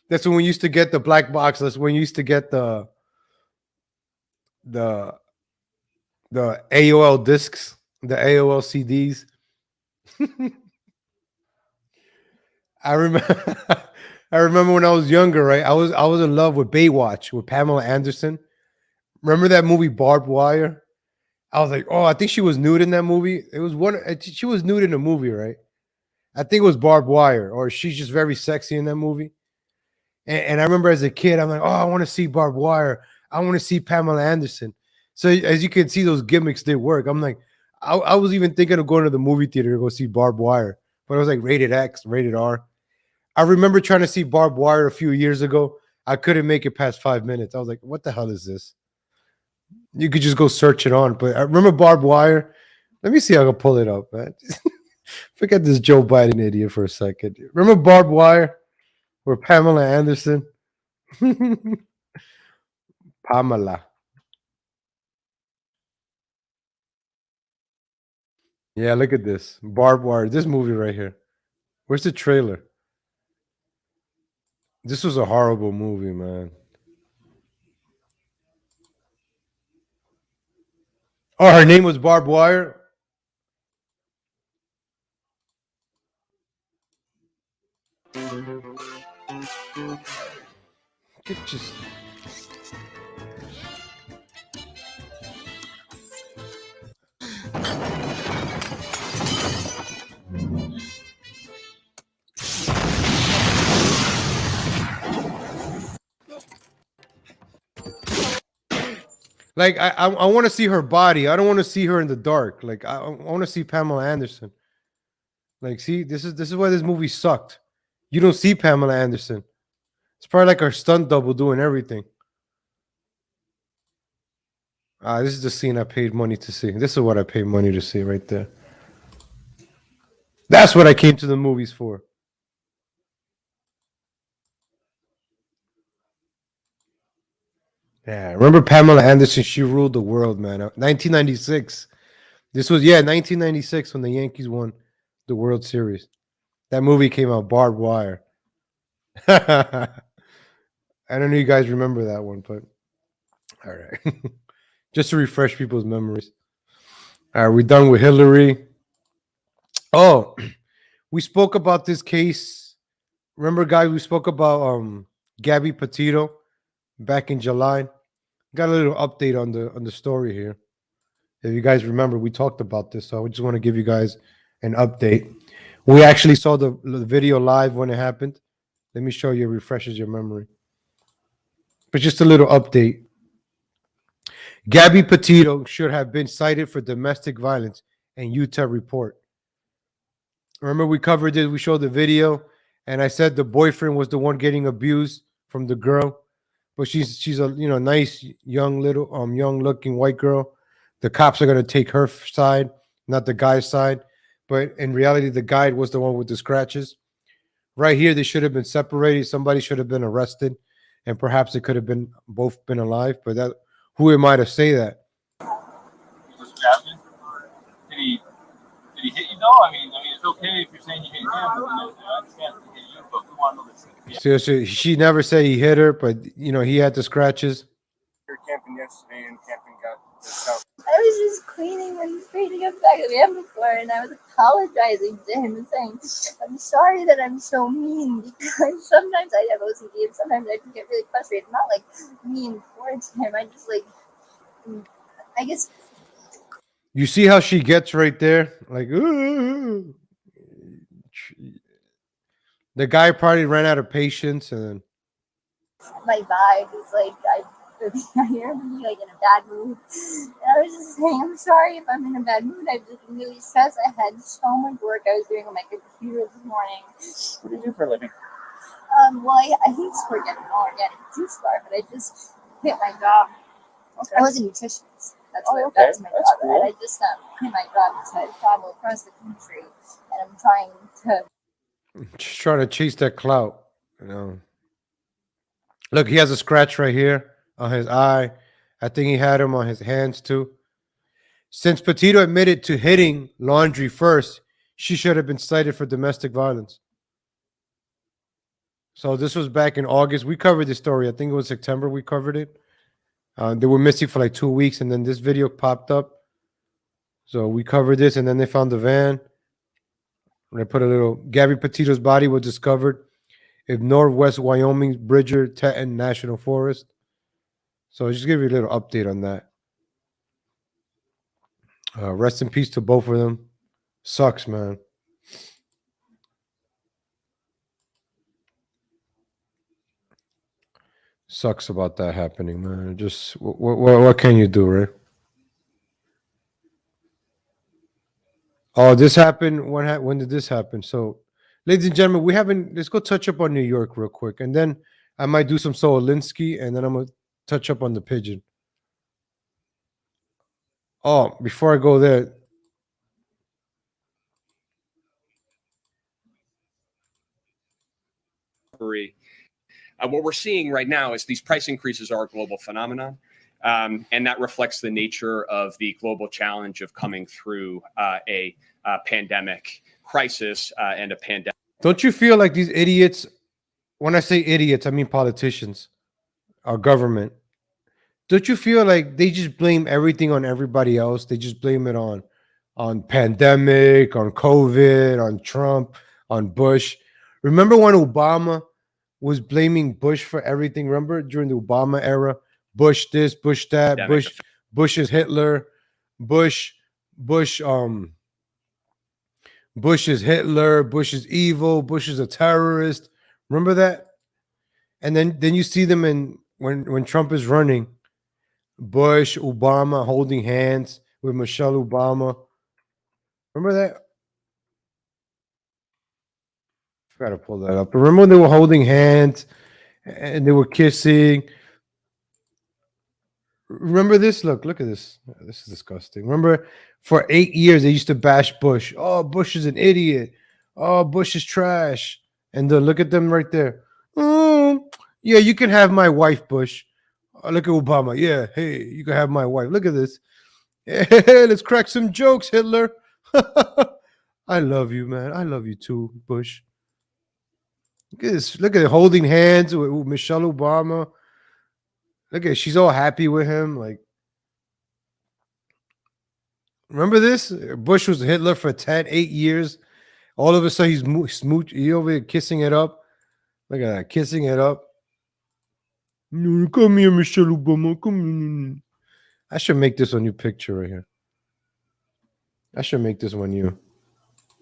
S1: That's when we used to get the black box. That's when you used to get the AOL discs, the AOL CDs. I remember I remember when I was younger, right? I was in love with Baywatch with Pamela Anderson. Remember that movie Barbed Wire? I was like, oh, I think she was nude in that movie. It was one. She was nude in the movie, right? I think it was Barbed Wire, or she's just very sexy in that movie. And I remember as a kid, I'm like, oh, I want to see Barbed Wire. I want to see Pamela Anderson. So as you can see, those gimmicks did work. I'm like, I was even thinking of going to the movie theater to go see Barbed Wire, but it was like rated X, rated R. I remember trying to see Barbed Wire a few years ago. I couldn't make it past 5 minutes. I was like, what the hell is this? You could just go search it on. But I remember Barbed Wire. Let me see how I can pull it up, man. Forget this Joe Biden idiot for a second. Remember Barbed Wire with Pamela Anderson? Pamela. Yeah, look at this. Barbed Wire. This movie right here. Where's the trailer? This was a horrible movie, man. Oh, her name was Barbed Wire? Just like I want to see her body. I don't want to see her in the dark. Like I want to see Pamela Anderson. Like, see, this is why this movie sucked. You don't see Pamela Anderson. It's probably like her stunt double doing everything. This is the scene I paid money to see. This is what I paid money to see right there. That's what I came to the movies for. Yeah, remember Pamela Anderson? She ruled the world, man. 1996. This was 1996 when the Yankees won the World Series. That movie came out, Barbed Wire. I don't know you guys remember that one, but all right. Just to refresh people's memories. All right, we're done with Hillary. Oh, we spoke about this case. Remember, guys, we spoke about Gabby Petito back in July. Got a little update on the story here. If you guys remember, we talked about this, so I just want to give you guys an update. We actually saw the video live when it happened. Let me show you, it refreshes your memory. But just a little update. Gabby Petito should have been cited for domestic violence in Utah report. Remember, we covered it. We showed the video, and I said the boyfriend was the one getting abused from the girl, but she's a nice young looking white girl. The cops are gonna take her side, not the guy's side. But in reality, the guy was the one with the scratches. Right here, they should have been separated. Somebody should have been arrested, and perhaps it could have been both been alive. But that, who am I to say that?
S11: Did he hit you though? I mean, it's okay if you're saying you hit him, but I understand if he hit you, but we want to know this.
S1: So she never said he hit her, but he had the scratches.
S11: You're camping yesterday, and camping got this out.
S10: I was just cleaning and straightening up back of the van before, and I was apologizing to him and saying, I'm sorry that I'm so mean, because sometimes I have OCD and sometimes I can get really frustrated. Not like mean towards him, I just I guess.
S1: You see how she gets right there? Like, ooh. The guy probably ran out of patience, and then
S10: my vibe is I hear him in a bad mood. And I was just saying, I'm sorry if I'm in a bad mood. I've just been really stressed. I had so much work I was doing on my computer this morning.
S11: What do you do for a living?
S10: Well, I used to work at an organic juice bar, but I just quit my job. Okay. I was a nutritionist. That's my job. Cool. And I just quit my job to travel across the country, and I'm trying
S12: What we're seeing right now is these price increases are a global phenomenon, and that reflects the nature of the global challenge of coming through a pandemic crisis and a pandemic.
S1: Don't you feel like these idiots, when I say idiots, I mean politicians, our government, don't you feel like they just blame everything on everybody else? They just blame it on pandemic, on COVID, on Trump, on Bush. Remember when Obama was blaming Bush for everything? Remember during the Obama era? Bush this, Bush that, Bush is Hitler, Bush is Hitler, Bush is evil, Bush is a terrorist. Remember that? And then you see them when Trump is running, Bush, Obama holding hands with Michelle Obama. Remember that? I gotta pull that up. Remember when they were holding hands and they were kissing? Remember this? Look at this. This is disgusting. Remember, for 8 years they used to bash Bush. Oh, Bush is an idiot. Oh, Bush is trash. And then look at them right there. Yeah, you can have my wife, Bush. Oh, look at Obama. Yeah, hey, you can have my wife. Look at this. Hey, let's crack some jokes, Hitler. I love you, man. I love you too, Bush. Look at this. Look at it, holding hands with Michelle Obama. Look at it. She's all happy with him. Like, remember this? Bush was Hitler for 8 years. All of a sudden, he's over here kissing it up. Look at that, kissing it up. Come here, Michelle Obama. Come here. I should make this a new picture right here. I should make this one you.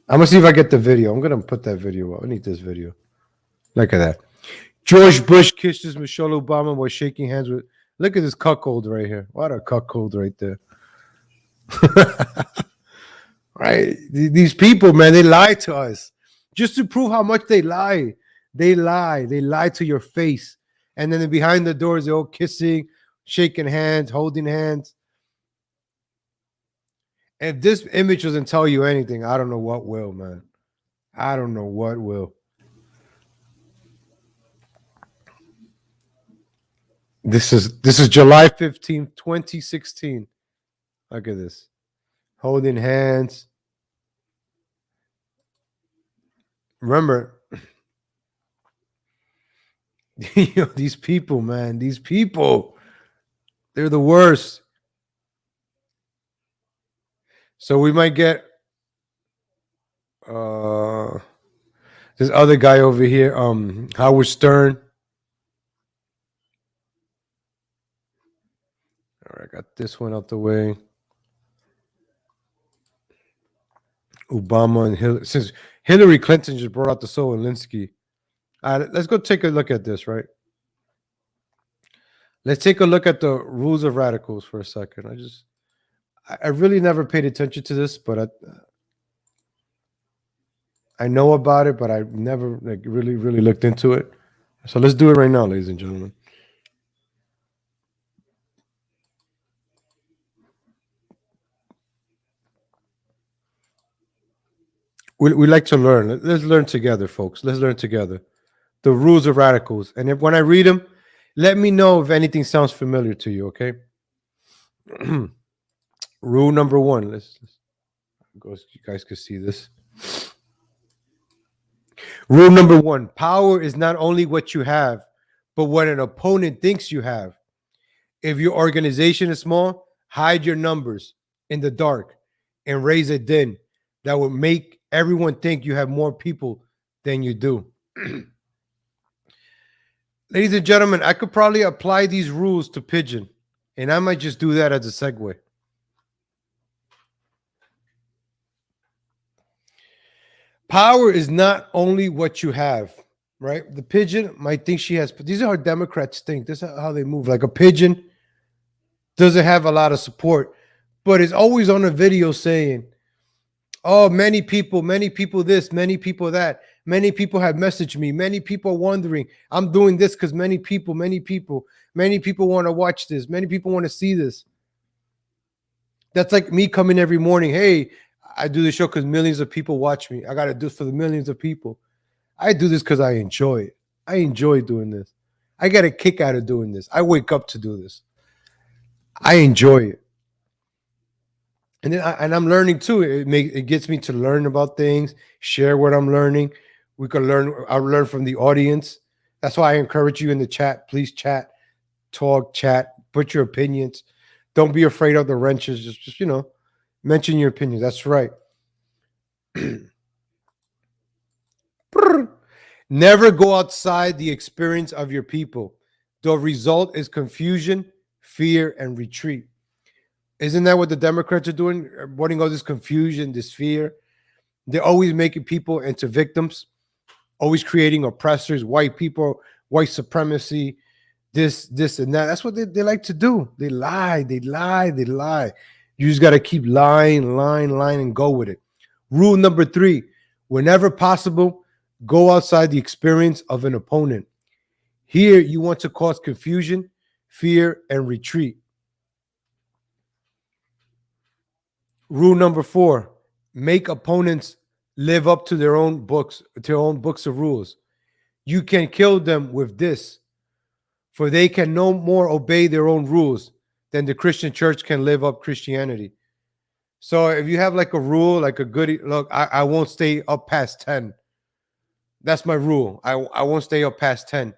S1: I'm gonna see if I get the video. I'm gonna put that video up. I need this video. Look at that. George Bush kisses Michelle Obama while shaking hands with. Look at this cuckold right here. What a cuckold right there. Right? These people, man, they lie to us just to prove how much they lie. They lie. They lie to your face. And then behind the doors, they're all kissing, shaking hands, holding hands. If this image doesn't tell you anything, I don't know what will, man. I don't know what will. This is July 15th, 2016. Look at this. Holding hands. Remember, these people, man, these people, they're the worst. So we might get this other guy over here, Howard Stern. All right, got this one out the way. Obama and Hillary. Since Hillary Clinton just brought out the Saul Alinsky. All right, let's go take a look at this, right? Let's take a look at the rules of radicals for a second. I really never paid attention to this, but I know about it, but I never really looked into it. So let's do it right now, ladies and gentlemen. We like to learn. Let's learn together, folks. Let's learn together. The rules of radicals. And when I read them, let me know if anything sounds familiar to you, okay? Rule number 1. Let's go. You guys can see this. Rule number 1. Power is not only what you have, but what an opponent thinks you have. If your organization is small, hide your numbers in the dark and raise a din that will make everyone think you have more people than you do. Ladies and gentlemen, I could probably apply these rules to Pigeon, and I might just do that as a segue. Power is not only what you have, right? The Pigeon might think she has, these are how Democrats think. This is how they move. Like a pigeon doesn't have a lot of support, but is always on a video saying, oh, many people this, many people that. Many people have messaged me. Many people are wondering. I'm doing this because many people want to watch this. Many people want to see this. That's like me coming every morning. Hey, I do the show because millions of people watch me. I got to do it for the millions of people. I do this because I enjoy it. I enjoy doing this. I get a kick out of doing this. I wake up to do this. I enjoy it. And then I'm learning too. It gets me to learn about things, share what I'm learning. We can learn. I'll learn from the audience. That's why I encourage you in the chat. Please chat, talk, chat, put your opinions. Don't be afraid of the wrenches. Just mention your opinions. That's right. Never go outside the experience of your people. The result is confusion, fear, and retreat. Isn't that what the Democrats are doing? Wanting all this confusion, this fear. They're always making people into victims, always creating oppressors, white people, white supremacy, this, and that. That's what they like to do. They lie. You just got to keep lying, and go with it. Rule number 3, whenever possible, go outside the experience of an opponent. Here, you want to cause confusion, fear, and retreat. Rule number 4, make opponents live up to their own books of rules. You can kill them with this, for they can no more obey their own rules than the Christian church can live up Christianity. So if you have like a rule, like a goodie, look, I won't stay up past 10. That's my rule. I won't stay up past 10.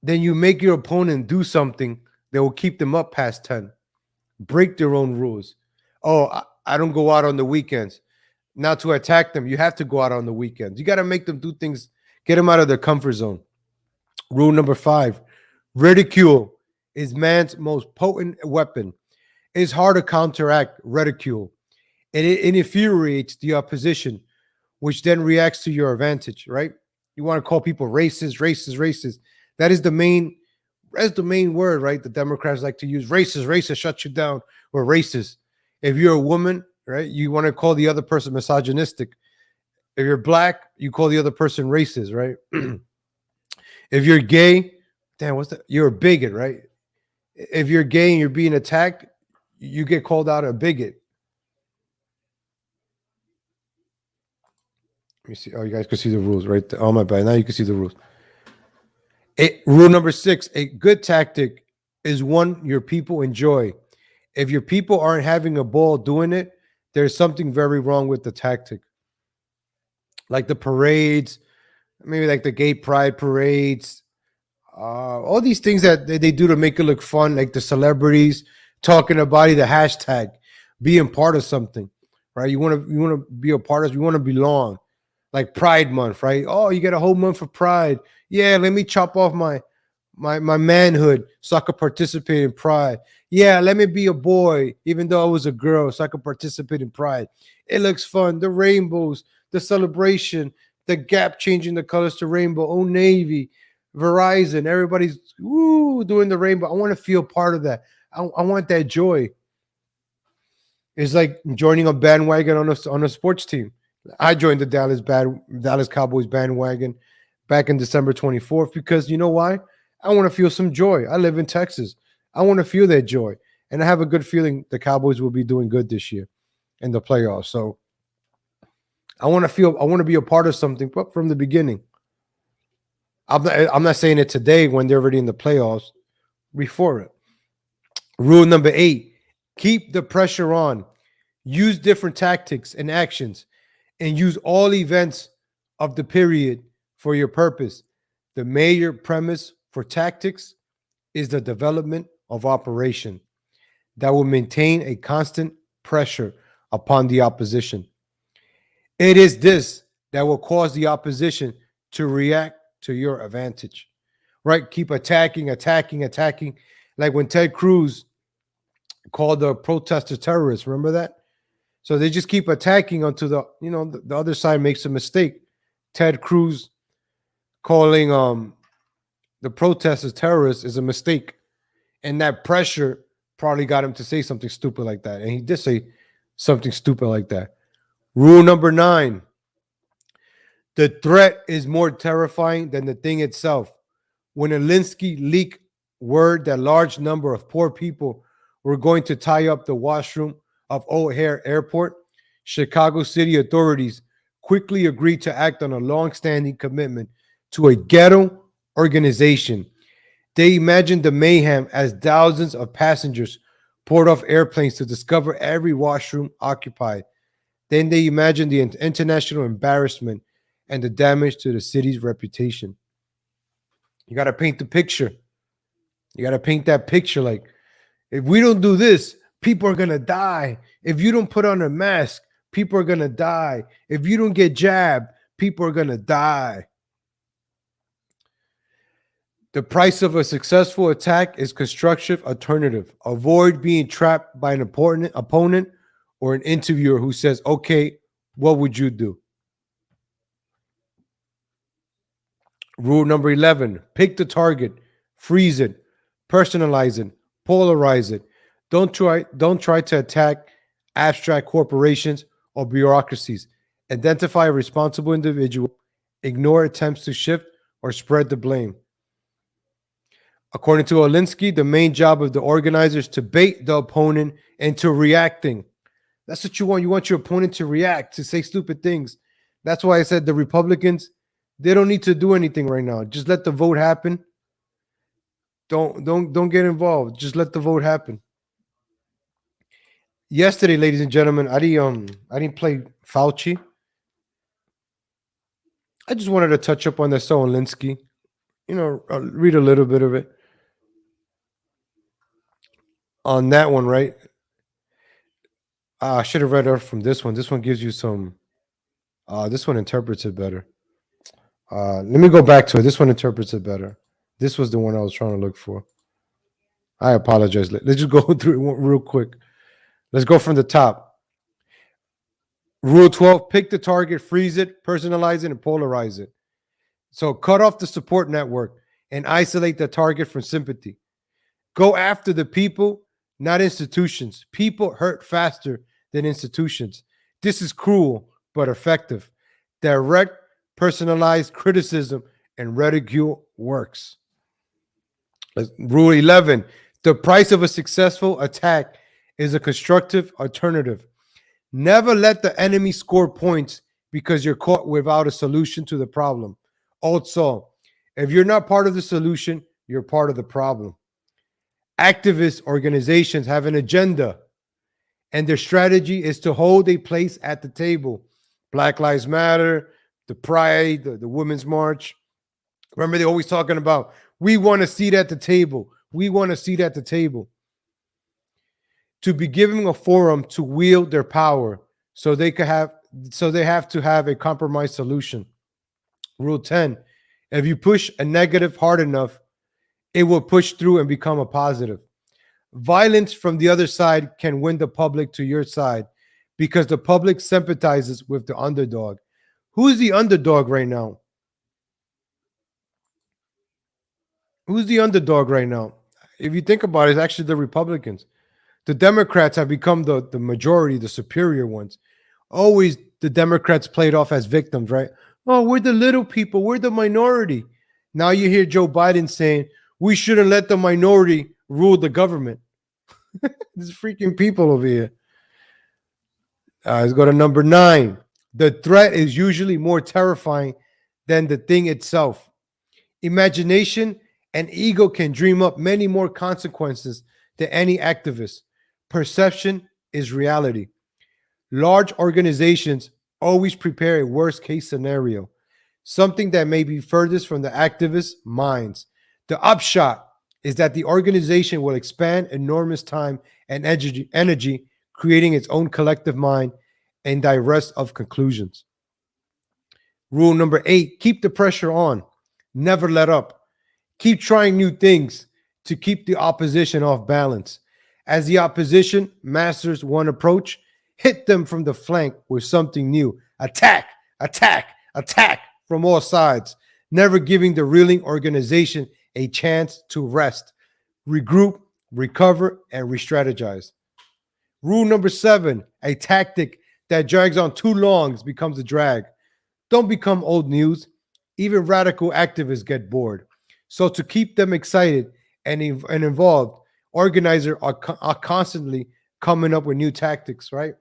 S1: Then you make your opponent do something that will keep them up past 10. Break their own rules. Oh, I don't go out on the weekends. Now to attack them, you have to go out on the weekends. You got to make them do things, get them out of their comfort zone. Rule number 5, ridicule is man's most potent weapon. It's hard to counteract ridicule. and it infuriates the opposition, which then reacts to your advantage, right? You want to call people racist, racist, racist. That is the main. That's the main word, right? The Democrats like to use racist, racist, shut you down, or racist. If you're a woman, right, you want to call the other person misogynistic. If you're black, you call the other person racist, right? If you're gay, damn, what's that? You're a bigot, right? If you're gay and you're being attacked, you get called out a bigot. Let me see. Oh, you guys can see the rules, right? Oh, my bad. Now you can see the rules. Rule number 6, a good tactic is one your people enjoy. If your people aren't having a ball doing it, there's something very wrong with the tactic. Like the parades, maybe like the gay pride parades, all these things that they do to make it look fun, like the celebrities talking about it, the hashtag, being part of something, right? You want to be a part of, you want to belong. Like Pride Month, right? Oh, you get a whole month for Pride. Yeah, let me chop off my manhood so I could participate in Pride. Yeah, let me be a boy, even though I was a girl, so I could participate in Pride. It looks fun. The rainbows, the celebration, the Gap changing the colors to rainbow, Old Navy, Verizon, everybody's doing the rainbow. I want to feel part of that. I want that joy. It's like joining a bandwagon on a sports team. I joined the Dallas Cowboys bandwagon back in December 24th because you know why? I want to feel some joy. I live in Texas. I want to feel that joy. And I have a good feeling the Cowboys will be doing good this year in the playoffs. So I want to be a part of something from the beginning. I'm not saying it today when they're already in the playoffs, before it. Rule number 8, keep the pressure on. Use different tactics and actions and use all events of the period for your purpose. The major premise for tactics is the development of operation that will maintain a constant pressure upon the opposition. It is this that will cause the opposition to react to your advantage, right? Keep attacking. Like when Ted Cruz called the protesters terrorists, remember that? So they just keep attacking until the other side makes a mistake. Ted Cruz calling the protesters terrorists is a mistake. And that pressure probably got him to say something stupid like that. And he did say something stupid like that. Rule number 9. The threat is more terrifying than the thing itself. When Alinsky leaked word that large number of poor people were going to tie up the washroom of O'Hare Airport, Chicago city authorities quickly agreed to act on a long-standing commitment to a ghetto organization. They imagined the mayhem as thousands of passengers poured off airplanes to discover every washroom occupied. Then they imagined the international embarrassment and the damage to the city's reputation. You got to paint the picture. You got to paint that picture like, if we don't do this, people are going to die. If you don't put on a mask, people are going to die. If you don't get jabbed, people are going to die. The price of a successful attack is constructive alternative. Avoid being trapped by an opponent or an interviewer who says, okay, what would you do? Rule number 11, pick the target, freeze it, personalize it, polarize it. Don't try to attack abstract corporations or bureaucracies. Identify a responsible individual. Ignore attempts to shift or spread the blame. According to Alinsky, the main job of the organizer is to bait the opponent into reacting. That's what you want. You want your opponent to react, to say stupid things. That's why I said the Republicans, they don't need to do anything right now. Just let the vote happen. Don't get involved. Just let the vote happen. Yesterday, ladies and gentlemen, I didn't play Fauci. I just wanted to touch up on the Alinsky. I'll read a little bit of it. On that one, right? I should have read it from this one. This one gives you some. This one interprets it better. Let me go back to it. This one interprets it better. This was the one I was trying to look for. I apologize. Let's just go through it real quick. Let's go from the top. Rule 12, pick the target, freeze it, personalize it, and polarize it. So cut off the support network and isolate the target from sympathy. Go after the people, not institutions. People hurt faster than institutions. This is cruel but effective. Direct, personalized criticism and ridicule works. Rule 11, the price of a successful attack is a constructive alternative. Never let the enemy score points because you're caught without a solution to the problem. Also, if you're not part of the solution, you're part of the problem. Activist organizations have an agenda, and their strategy is to hold a place at the table. Black Lives Matter, the Pride, the Women's March. Remember, they're always talking about, we want a seat at the table. We want a seat at the table. To be given a forum to wield their power, so they have to have a compromise solution. Rule 10, if you push a negative hard enough, it will push through and become a positive. Violence from the other side can win the public to your side because the public sympathizes with the underdog. Who's the underdog right now? Who's the underdog right now? If you think about it, it's actually the Republicans. The Democrats have become the majority, the superior ones. Always the Democrats played off as victims, right? Oh, we're the little people. We're the minority. Now you hear Joe Biden saying, we shouldn't let the minority rule the government. These freaking people over here. Let's go to number 9. The threat is usually more terrifying than the thing itself. Imagination and ego can dream up many more consequences than any activist. Perception is reality. Large organizations always prepare a worst case scenario, something that may be furthest from the activists' minds. The upshot is that the organization will expand enormous time and energy creating its own collective mind and divest of conclusions. Rule number 8, keep the pressure on. Never let up. Keep trying new things to keep the opposition off balance. As the opposition masters one approach, hit them from the flank with something new. Attack, attack, attack from all sides, never giving the reeling organization a chance to rest, regroup, recover, and re-strategize. Rule number 7, a tactic that drags on too long becomes a drag. Don't become old news. Even radical activists get bored. So to keep them excited and involved, organizers are constantly coming up with new tactics, right?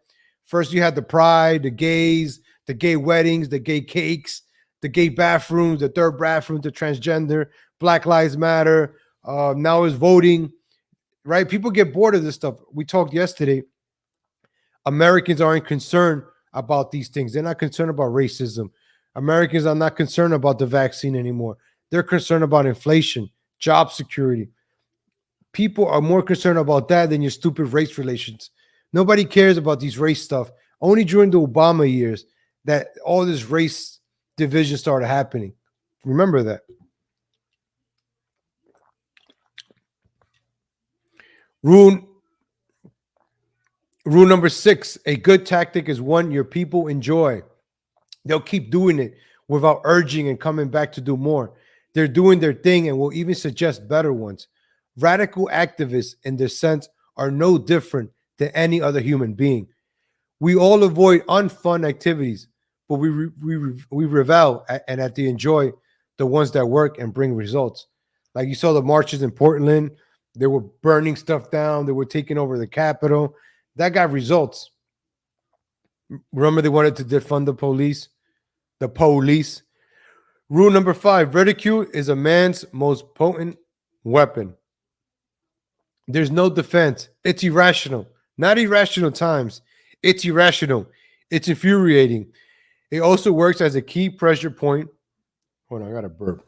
S1: First, you had the pride, the gays, the gay weddings, the gay cakes, the gay bathrooms, the third bathroom, the transgender, Black Lives Matter. Now is voting, right? People get bored of this stuff. We talked yesterday. Americans aren't concerned about these things. They're not concerned about racism. Americans are not concerned about the vaccine anymore. They're concerned about inflation, job security. People are more concerned about that than your stupid race relations. Nobody cares about these race stuff. Only during the Obama years that all this race division started happening. Remember that. Rule number 6, a good tactic is one your people enjoy. They'll keep doing it without urging and coming back to do more. They're doing their thing and will even suggest better ones. Radical activists, in this sense, are no different than any other human being. We all avoid unfun activities, but we revel and at the enjoy the ones that work and bring results. Like you saw the marches in Portland, they were burning stuff down, they were taking over the Capitol. That got results. Remember, they wanted to defund the police. The police. Rule number 5, ridicule is a man's most potent weapon. There's no defense. It's irrational. Not irrational times. It's irrational. It's infuriating. It also works as a key pressure point. Hold on, I got a burp.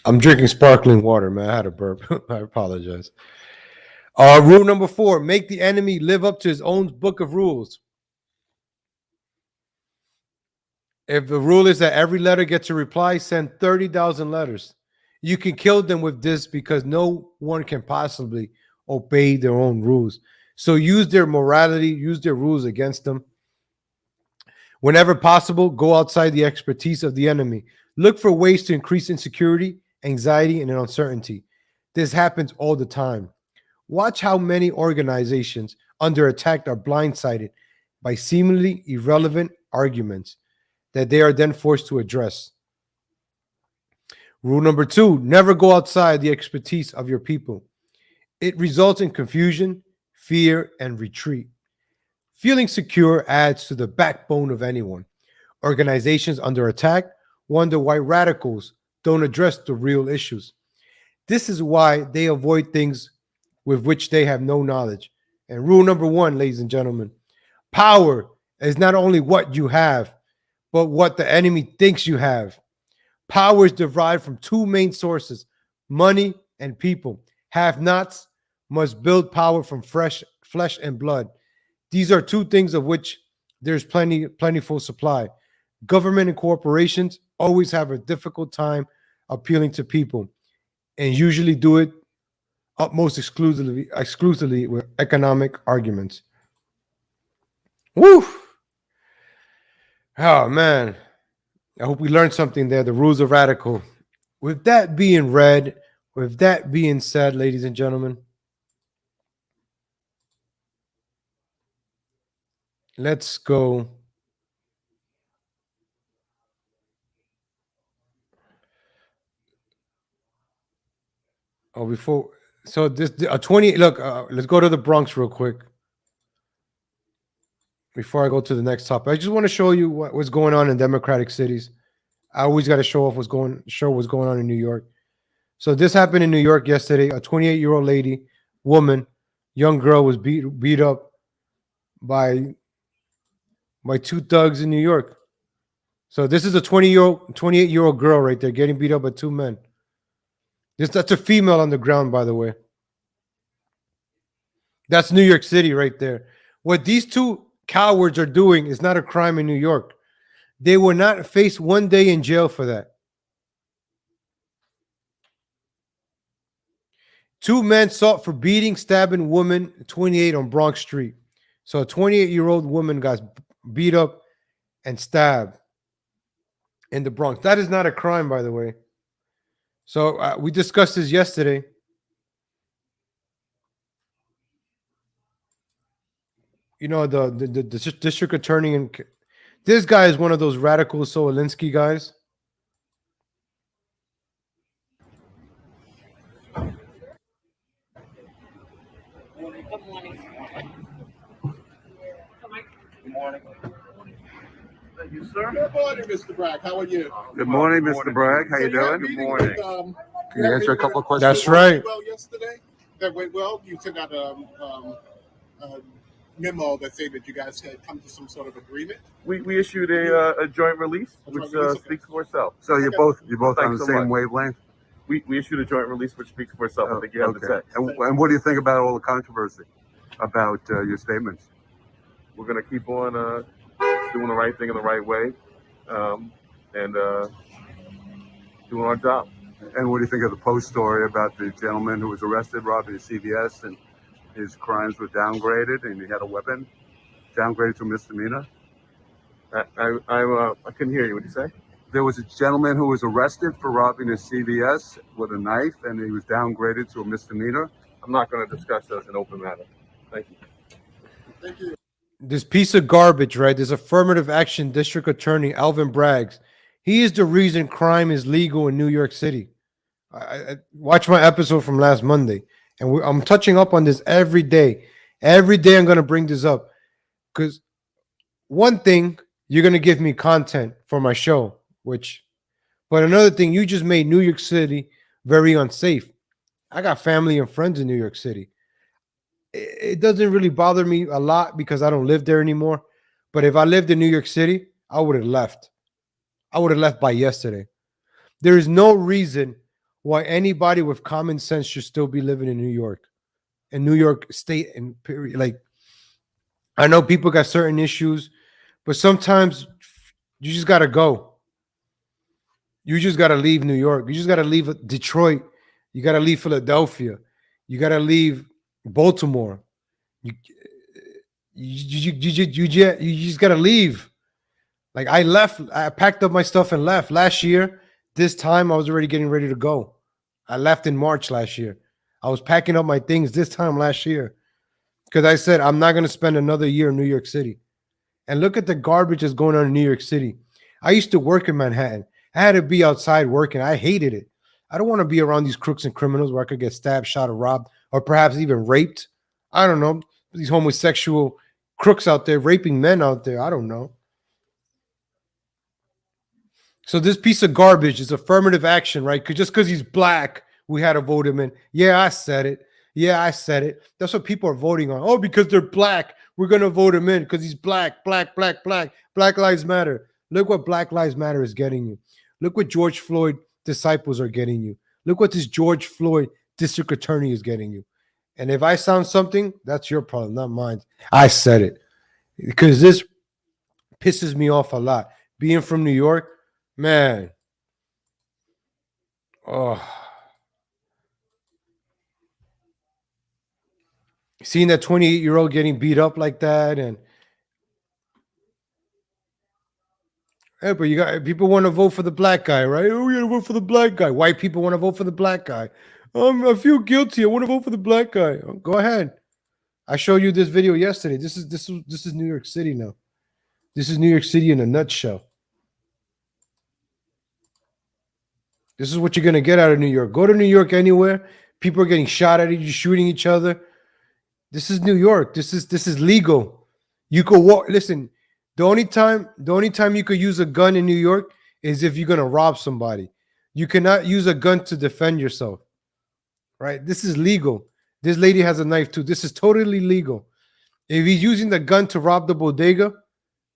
S1: I'm drinking sparkling water, man. I had a burp. I apologize. Rule number 4, make the enemy live up to his own book of rules. If the rule is that every letter gets a reply, send 30,000 letters. You can kill them with this because no one can possibly obey their own rules. So use their morality, use their rules against them. Whenever possible, go outside the expertise of the enemy. Look for ways to increase insecurity, anxiety, and uncertainty. This happens all the time. Watch how many organizations under attack are blindsided by seemingly irrelevant arguments that they are then forced to address. Rule number 2, never go outside the expertise of your people. It results in confusion, fear, and retreat. Feeling secure adds to the backbone of anyone. Organizations under attack wonder why radicals don't address the real issues. This is why they avoid things with which they have no knowledge. And rule number 1, ladies and gentlemen, power is not only what you have, but what the enemy thinks you have. Power is derived from 2 main sources, money and people. Have-nots must build power from flesh and blood. These are 2 things of which there's plentiful supply. Government and corporations always have a difficult time appealing to people and usually do it almost exclusively with economic arguments. Woo! Oh, man. I hope we learned something there. The rules are radical. With that being read, with that being said, ladies and gentlemen, let's go. Oh, before, so this a 20. Look, let's go to the Bronx real quick before I go to the next topic. I just want to show you what's going on in democratic cities. I always got to show what's going on in New York. So this happened in New York yesterday. A 28-year-old woman, young girl, was beat up by 2 thugs in New York. So this is a 28-year-old girl right there getting beat up by 2 men. That's a female on the ground, by the way. That's New York City right there. What these 2 cowards are doing is not a crime in New York. They will not face 1 day in jail for that. 2 men sought for beating, stabbing woman 28 on Bronx Street. So a 28-year-old woman got beat up and stabbed in the Bronx. That is not a crime, by the way. So we discussed this yesterday. You know, the district attorney, and this guy is one of those radical Solinsky guys.
S11: Good morning. Good morning. Thank you, sir.
S13: Good morning, Mr. Bragg. How are you?
S3: Good morning, Mr. Bragg. How you doing?
S13: Good morning. Can
S3: you answer a couple of questions?
S1: That's right.
S13: Well, yesterday that went well. You sent out a memo that said that you guys had come to some sort of agreement.
S3: We issued a joint release, which speaks for itself. So you're both on the same wavelength. We issued a joint release which speaks for itself. I think you have the text.
S14: And what do you think about all the controversy about your statements?
S3: We're going to keep on doing the right thing in the right way, and doing our job.
S14: And what do you think of the Post story about the gentleman who was arrested robbing a CVS and his crimes were downgraded and he had a weapon, downgraded to a misdemeanor?
S3: I couldn't hear you. What did you say?
S14: There was a gentleman who was arrested for robbing a CVS with a knife and he was downgraded to a misdemeanor.
S3: I'm not going to discuss that as an open matter. Thank you.
S13: Thank you.
S1: This piece of garbage, right? This affirmative action district attorney, Alvin Braggs. He is the reason crime is legal in New York City. I watch my episode from last Monday, and I'm touching up on this every day. Every day I'm going to bring this up because one thing, you're going to give me content for my show, but another thing, you just made New York City very unsafe. I got family and friends in New York City. It doesn't really bother me a lot because I don't live there anymore. But if I lived in New York City, I would have left. I would have left by yesterday. There is no reason why anybody with common sense should still be living in New York State, and period. Like, I know people got certain issues, but sometimes you just got to go. You just got to leave New York. You just got to leave Detroit. You got to leave Philadelphia. You got to leave Baltimore. You just gotta leave. Like I left, I packed up my stuff and left. Last year, this time I was already getting ready to go. I left in March last year. I was packing up my things this time last year because I said I'm not gonna spend another year in New York City. And look at the garbage that's going on in New York City. I used to work in Manhattan. I had to be outside working. I hated it. I don't want to be around these crooks and criminals where I could get stabbed, shot, or robbed, or perhaps even raped. I don't know. These homosexual crooks out there raping men out there. I don't know. So this piece of garbage is affirmative action, right? Because just because he's black, we had to vote him in. Yeah, I said it. Yeah, I said it. That's what people are voting on. Oh, because they're black, we're going to vote him in because he's black, black, black, black. Black Lives Matter. Look what Black Lives Matter is getting you. Look what George Floyd disciples are getting you. Look what this George Floyd district attorney is getting you. And if I sound something, that's your problem, not mine. I said it because this pisses me off a lot. Being from New York, man. Oh. Seeing that 28-year-old getting beat up like that, and hey, but you got people want to vote for the black guy, right? Oh, we gotta vote for the black guy. White people want to vote for the black guy. I feel guilty. I want to vote for the black guy. Oh, go ahead. I showed you this video yesterday. This is New York City now. This is New York City in a nutshell. This is what you're gonna get out of New York. Go to New York anywhere. People are getting shot at you, shooting each other. This is New York. This is legal. You could walk. Listen, the only time you could use a gun in New York is if you're gonna rob somebody. You cannot use a gun to defend yourself. Right? This is legal. This lady has a knife too. This is totally legal. If he's using the gun to rob the bodega,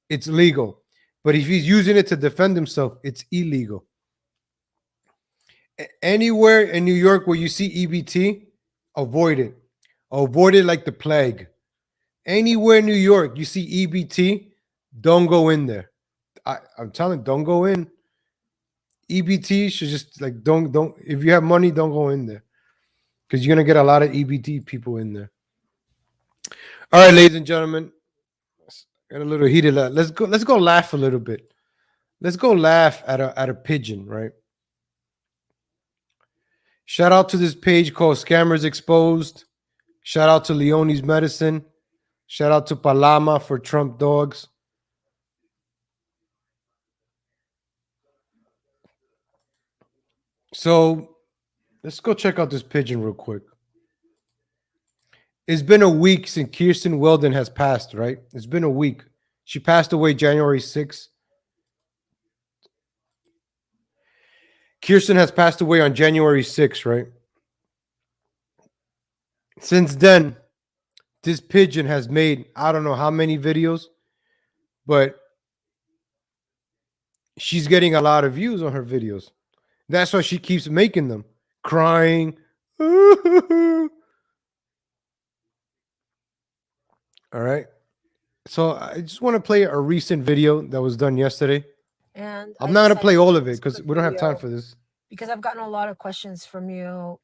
S1: it's legal. But if he's using it to defend himself, it's illegal. Anywhere in New York where you see EBT, avoid it. Avoid it like the plague. Anywhere in New York you see EBT, don't go in there. I'm telling you, don't go in. EBT should just like don't. If you have money, don't go in there because you're gonna get a lot of EBT people in there. All right, ladies and gentlemen, got a little heated up. Let's go laugh a little bit. Let's go laugh at a pigeon, right? Shout out to this page called Scammers Exposed. Shout out to Leone's Medicine. Shout out to Palama for Trump dogs. So let's go check out this pigeon real quick. It's been a week since Kirsten Weldon has passed, right? It's been a week. She passed away January 6th. Kirsten has passed away on January 6th, right? Since then, this pigeon has made I don't know how many videos, but she's getting a lot of views on her videos. That's why she keeps making them, crying. All right. So I just want to play a recent video that was done yesterday.
S15: And
S1: I'm not going to play all of it because we don't have time for this.
S15: Because I've gotten a lot of questions from you,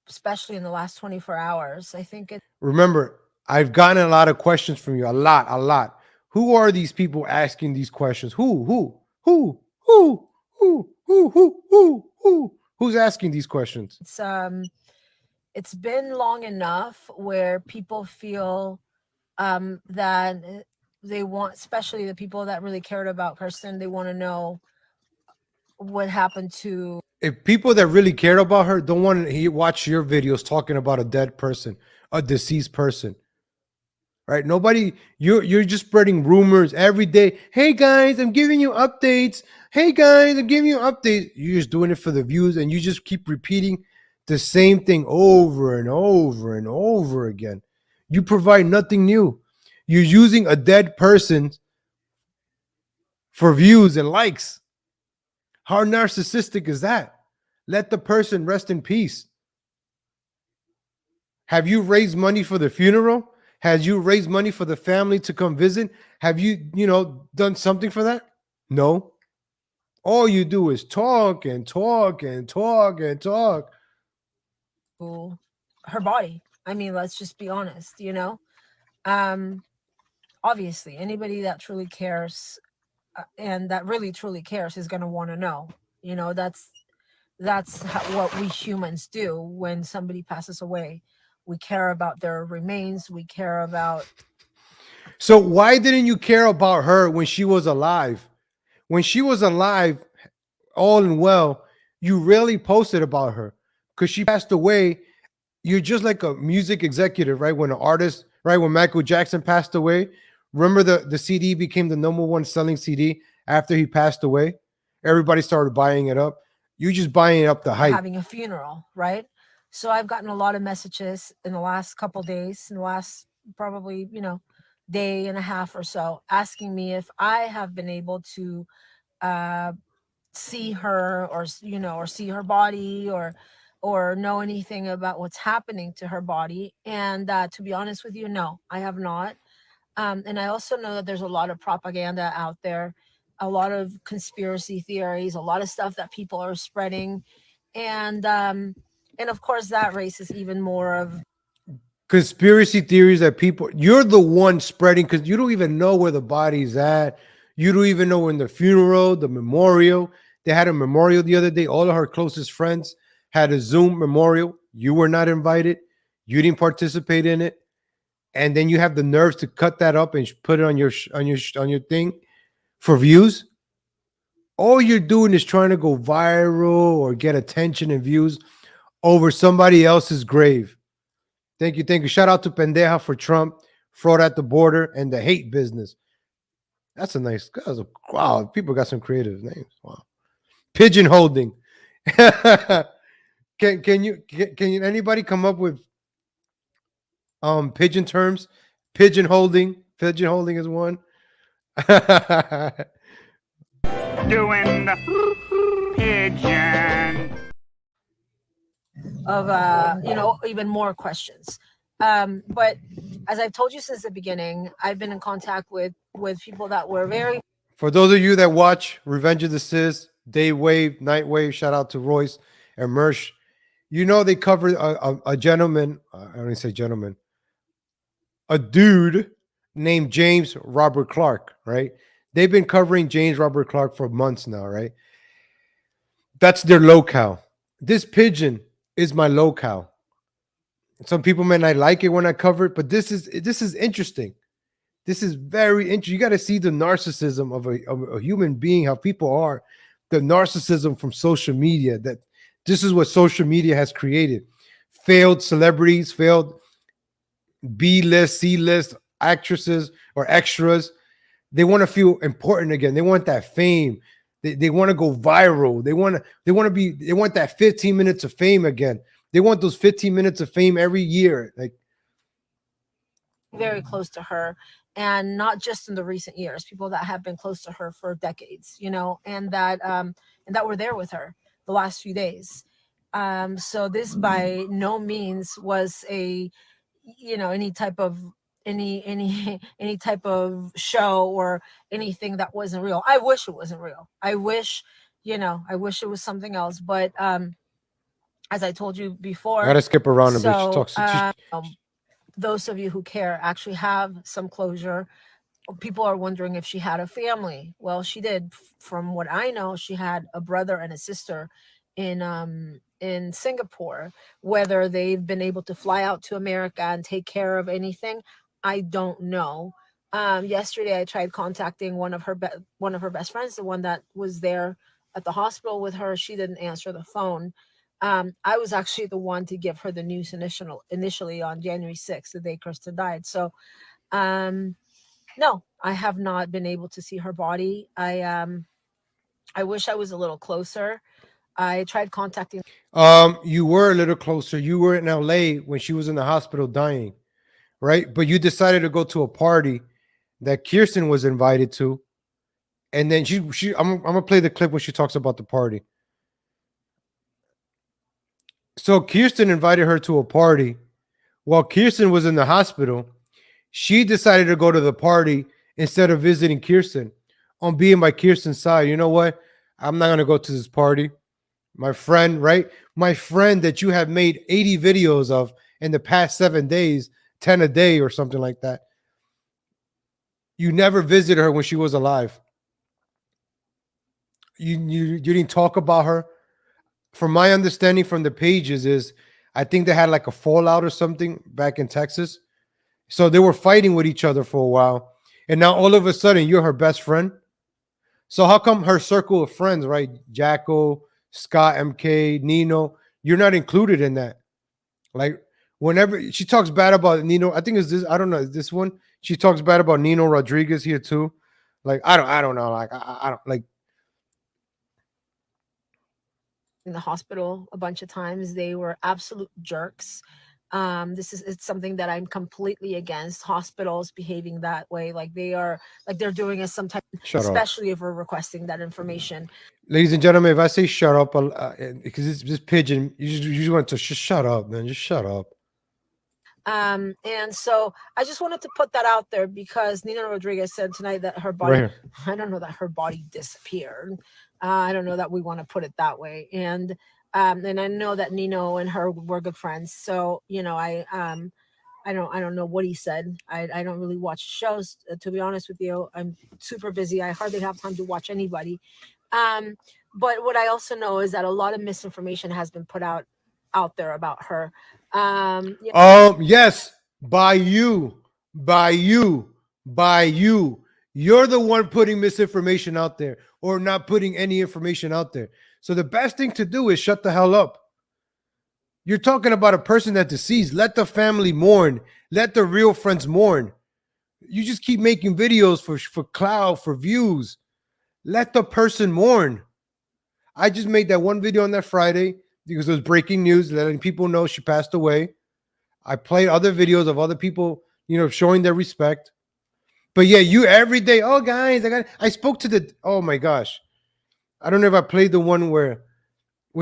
S15: especially in the last 24 hours. I think it.
S1: Remember, I've gotten a lot of questions from you. A lot. Who are these people asking these questions? Who's asking these questions?
S15: It's been long enough where people feel that they want, especially the people that really cared about Kirsten, they want to know what happened to.
S1: If people that really care about her don't want to watch your videos talking about a dead person, a deceased person, right? Nobody, you're just spreading rumors every day. Hey guys, I'm giving you updates. Hey guys, I'm giving you updates. You're just doing it for the views, and you just keep repeating the same thing over and over and over again. You provide nothing new. You're using a dead person for views and likes. How narcissistic is that? Let the person rest in peace. Have you raised money for the funeral? Has you raised money for the family to come visit? Have you, done something for that? No. All you do is talk and talk and talk and talk.
S15: Her body. I mean, let's just be honest, you know. Obviously, anybody that truly cares and that really truly cares is going to want to know. You know, that's what we humans do when somebody passes away. We care about their remains. We care about.
S1: So why didn't you care about her when she was alive? When she was alive, all and well, you rarely posted about her because she passed away. You're just like a music executive, right? When an artist, right? When Michael Jackson passed away, remember the CD became the #1 selling CD after he passed away. Everybody started buying it up. You just buying up the hype.
S15: Having a funeral, right? So I've gotten a lot of messages in the last couple days, in the last probably, you know, day and a half or so, asking me if I have been able to see her, or you know, or see her body, or know anything about what's happening to her body. And to be honest with you, no, I have not. And I also know that there's a lot of propaganda out there, a lot of conspiracy theories, a lot of stuff that people are spreading, and of course that raises even more of
S1: Conspiracy theories that people, you're the one spreading because you don't even know where the body's at. You don't even know when the funeral, the memorial. They had a memorial the other day. All of her closest friends had a Zoom memorial. You were not invited. You didn't participate in it. And then you have the nerves to cut that up and put it on your thing for views. All you're doing is trying to go viral or get attention and views over somebody else's grave. Thank you, thank you. Shout out to Pendeja for Trump, fraud at the border, and the hate business. That's a nice. Wow, people got some creative names. Wow, pigeon holding. Can you anybody come up with pigeon terms? Pigeon holding. Pigeon holding is one.
S2: Doing the pigeon.
S15: of you know, even more questions. But as I've told you since the beginning, I've been in contact with people that were very.
S1: For those of you that watch Revenge of the Sis, Day Wave, Night Wave, shout out to Royce and Mersh. You know they covered a gentleman. I don't even say gentleman. A dude named James Robert Clark, right? They've been covering James Robert Clark for months now, right? That's their locale. This pigeon is my locale. Some people may not like it when I cover it, but this is interesting. This is very interesting. You got to see the narcissism of a human being, how people are, the narcissism from social media. That this is what social media has created. Failed celebrities, failed B-list, C-list actresses or extras. They want to feel important again. They want that fame. They want to go viral. They want that 15 minutes of fame again. They want those 15 minutes of fame every year. Like
S15: very close to her, and not just in the recent years, people that have been close to her for decades, you know, and that were there with her the last few days. So this by no means was a, you know, any type of any type of show or anything that wasn't real. I wish it wasn't real. I wish, you know, I wish it was something else. But as I told you before,
S1: I gotta skip around a bit. She talks.
S15: Those of you who care actually have some closure. People are wondering if she had a family. Well, she did. From what I know, she had a brother and a sister in Singapore. Whether they've been able to fly out to America and take care of anything, I don't know. Yesterday, I tried contacting one of her best friends, the one that was there at the hospital with her. She didn't answer the phone. I was actually the one to give her the news initially on January 6th, the day Kristen died. So, no, I have not been able to see her body. I wish I was a little closer. I tried contacting.
S1: You were a little closer. You were in LA when she was in the hospital dying, right? But you decided to go to a party that Kirsten was invited to, and then I'm gonna play the clip where she talks about the party. So Kirsten invited her to a party while Kirsten was in the hospital. She decided to go to the party instead of visiting Kirsten, on being by Kirsten's side. You know what? I'm not gonna go to this party. My friend, right? My friend that you have made 80 videos of in the past 7 days, 10 a day or something like that. You never visited her when she was alive. You didn't talk about her. From my understanding from the pages is I think they had like a fallout or something back in Texas. So they were fighting with each other for a while. And now all of a sudden you're her best friend. So how come her circle of friends, right? Jacko, Scott, MK, Nino, you're not included in that. Like whenever she talks bad about Nino, I think it's this, I don't know, is this one? She talks bad about Nino Rodriguez here too. Like, I don't know. Like, I don't like.
S15: In the hospital a bunch of times. They were absolute jerks. It's something that I'm completely against. Hospitals behaving that way, like they're doing us some type, especially if we're requesting that information.
S1: Ladies and gentlemen, if I say shut up, because it's just pigeon, you just want to just shut up, man. Just shut up.
S15: And so I just wanted to put that out there because Nina Rodriguez said tonight that her body, I don't know that her body disappeared. I don't know that we want to put it that way. And I know that Nino and her were good friends. So, you know, I don't know what he said. I don't really watch shows, to be honest with you. I'm super busy. I hardly have time to watch anybody. But what I also know is that a lot of misinformation has been put out there about her.
S1: Yes, by you. You're the one putting misinformation out there or not putting any information out there. So the best thing to do is shut the hell up. You're talking about a person that's deceased. Let the family mourn. Let the real friends mourn. You just keep making videos for clout, for views. Let the person mourn. I just made that one video on that Friday because it was breaking news, letting people know she passed away. I played other videos of other people, you know, showing their respect. But yeah, you every day, oh guys, I spoke to the, oh my gosh. I don't know if I played the one where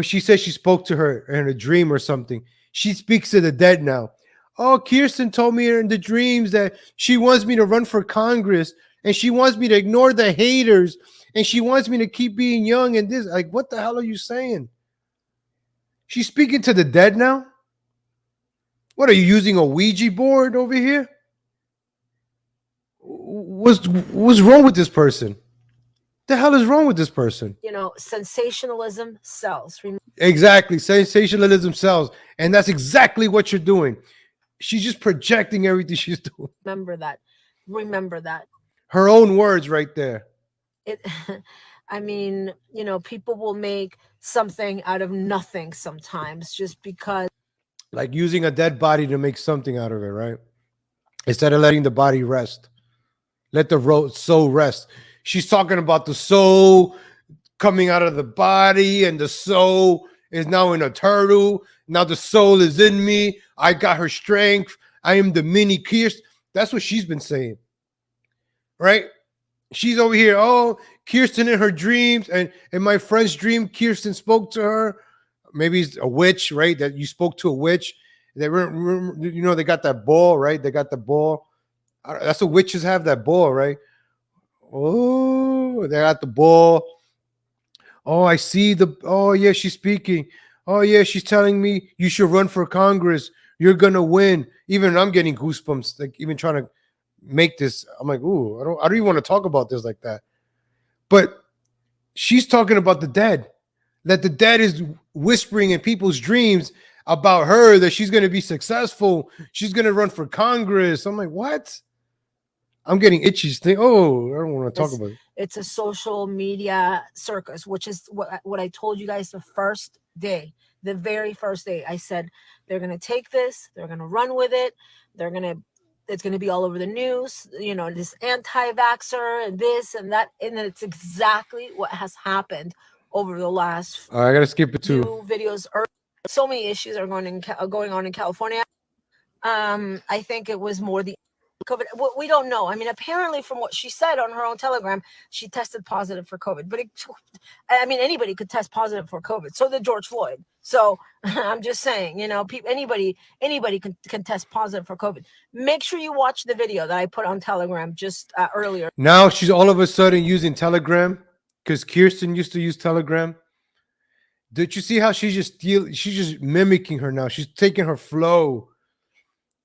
S1: she said she spoke to her in a dream or something. She speaks to the dead now. Oh, Kirsten told me in the dreams that she wants me to run for Congress and she wants me to ignore the haters and she wants me to keep being young and this. Like, what the hell are you saying? She's speaking to the dead now? What are you using a Ouija board over here? What's wrong with this person? The hell is wrong with this person?
S15: You know, sensationalism sells.
S1: Exactly. Sensationalism sells. And that's exactly what you're doing. She's just projecting everything she's doing.
S15: Remember that.
S1: Her own words right there.
S15: I mean, you know, people will make something out of nothing sometimes just because.
S1: Like using a dead body to make something out of it, right? Instead of letting the body rest. Let the soul rest. She's talking about the soul coming out of the body, and the soul is now in a turtle. Now the soul is in me. I got her strength. I am the mini Kirsten. That's what she's been saying, right? She's over here. Oh, Kirsten in her dreams, and in my friend's dream, Kirsten spoke to her. Maybe it's a witch, right? That you spoke to a witch. They were, you know, they got that ball, right? They got the ball. That's what witches have, that ball, right? Oh, they got the ball. Oh, I see the. Oh, yeah, she's speaking. Oh, yeah, she's telling me you should run for Congress. You're gonna win. Even I'm getting goosebumps. Like even trying to make this. I'm like, ooh, I don't even want to talk about this like that. But she's talking about the dead. That the dead is whispering in people's dreams about her that she's gonna be successful. She's gonna run for Congress. I'm like, what? I'm getting itchy. Oh, I don't want to talk about it.
S15: It's a social media circus, which is what I told you guys the first day, the very first day. I said they're going to take this, they're going to run with it, it's going to be all over the news. You know, this anti-vaxxer and this and that, and it's exactly what has happened over the last.
S1: I got to skip it too.
S15: Videos. So many issues are going on in California. I think it was more the COVID. We don't know. I mean, apparently from what she said on her own Telegram, she tested positive for COVID. But I mean, anybody could test positive for COVID. So did George Floyd. So I'm just saying, you know, anybody can test positive for COVID. Make sure you watch the video that I put on Telegram just earlier.
S1: Now she's all of a sudden using Telegram because Kirsten used to use Telegram. Did you see how she's just mimicking her now? She's taking her flow.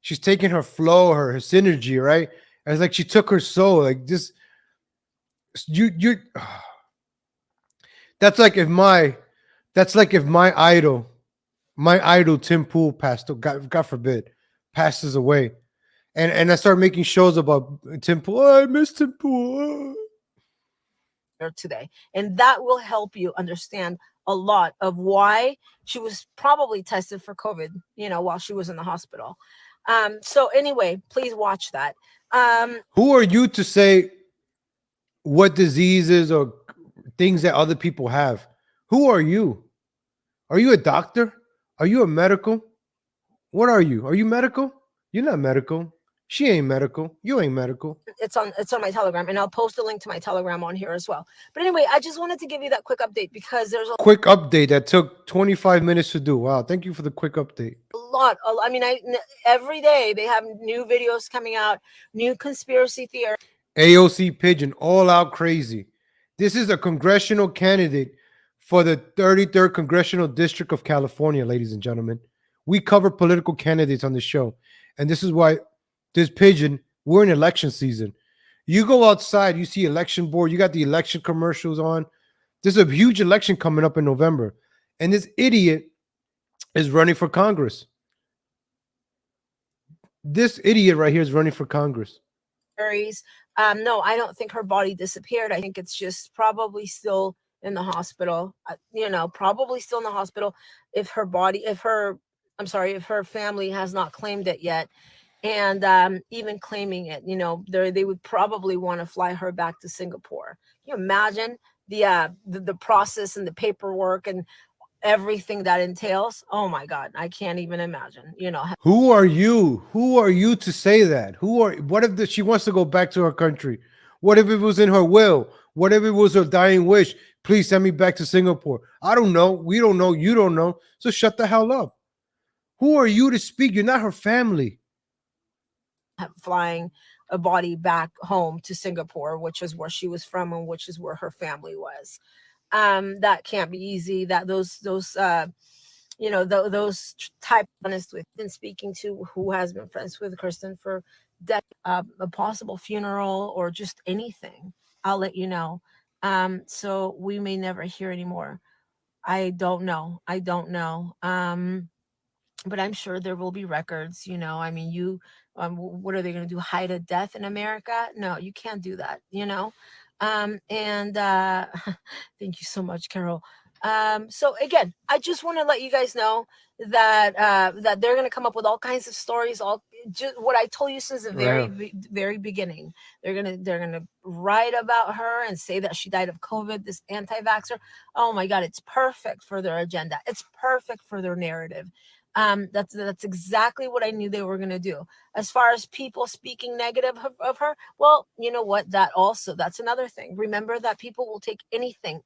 S1: She's taking her flow, her synergy, right? It's like she took her soul. Like just you. That's like if my idol Tim Pool passed. God forbid, passes away, and I start making shows about Tim Pool. Oh, I miss Tim Pool.
S15: Today, and that will help you understand a lot of why she was probably tested for COVID, while she was in the hospital. So anyway, please watch that.
S1: Who are you to say what diseases or things that other people have? Who are you? Are you a doctor? Are you a medical? What are you? Are you medical? You're not medical. She ain't medical. You ain't medical.
S15: It's on my Telegram, and I'll post a link to my Telegram on here as well. But anyway, I just wanted to give you that quick update because there's a
S1: quick update that took 25 minutes to do. Wow, thank you for the quick update.
S15: lot. I mean, every day they have new videos coming out, new conspiracy theory.
S1: AOC Pigeon, all out crazy. This is a congressional candidate for the 33rd Congressional District of California, ladies and gentlemen. We cover political candidates on the show. And this is why this Pigeon, we're in election season. You go outside, you see election board, you got the election commercials on. There's a huge election coming up in November. And this idiot is running for Congress. This idiot right here is running for Congress.
S15: No, I don't think her body disappeared. I think it's just probably still in the hospital. Probably still in the hospital. If her family has not claimed it yet, and even claiming it, they would probably want to fly her back to Singapore. Can you imagine the process and the paperwork and everything that entails? Oh my God, I can't even imagine.
S1: Who are you? Who are you to say that? What if she wants to go back to her country? What if it was in her will? What if it was her dying wish? Please send me back to Singapore. I don't know. We don't know. You don't know. So shut the hell up. Who are you to speak? You're not her family.
S15: Flying a body back home to Singapore, which is where she was from and which is where her family was. That can't be easy. That those type honest with been speaking to who has been friends with Kristen for a possible funeral or just anything. I'll let you know. So we may never hear anymore. I don't know. But I'm sure there will be records. I mean, what are they going to do? Hide a death in America? No, you can't do that. And thank you so much, Carol. So again, I just want to let you guys know that that they're going to come up with all kinds of stories. What I told you since the very beginning. They're gonna write about her and say that she died of COVID. This anti-vaxxer. Oh my God, it's perfect for their agenda. It's perfect for their narrative. That's exactly what I knew they were going to do. As far as people speaking negative of her, well, you know what? That's another thing. Remember that people will take anything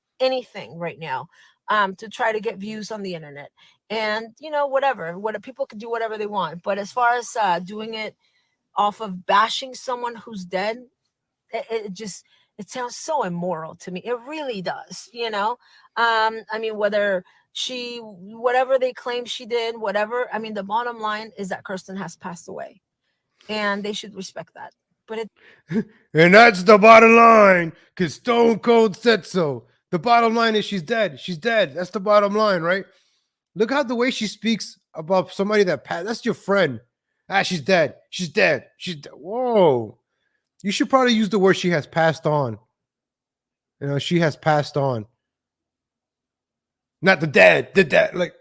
S15: right now to try to get views on the internet. And, whatever people can do whatever they want. But as far as doing it off of bashing someone who's dead, it sounds so immoral to me. It really does, I mean, whatever they claim she did, I mean, the bottom line is that Kirsten has passed away and they should respect that. But
S1: and that's the bottom line, because Stone Cold said so. The bottom line is she's dead. She's dead. That's the bottom line, right? Look how the way she speaks about somebody that passed. That's your friend. She's dead. She's dead. Whoa. You should probably use the word she has passed on. She has passed on. Not the dead. Like,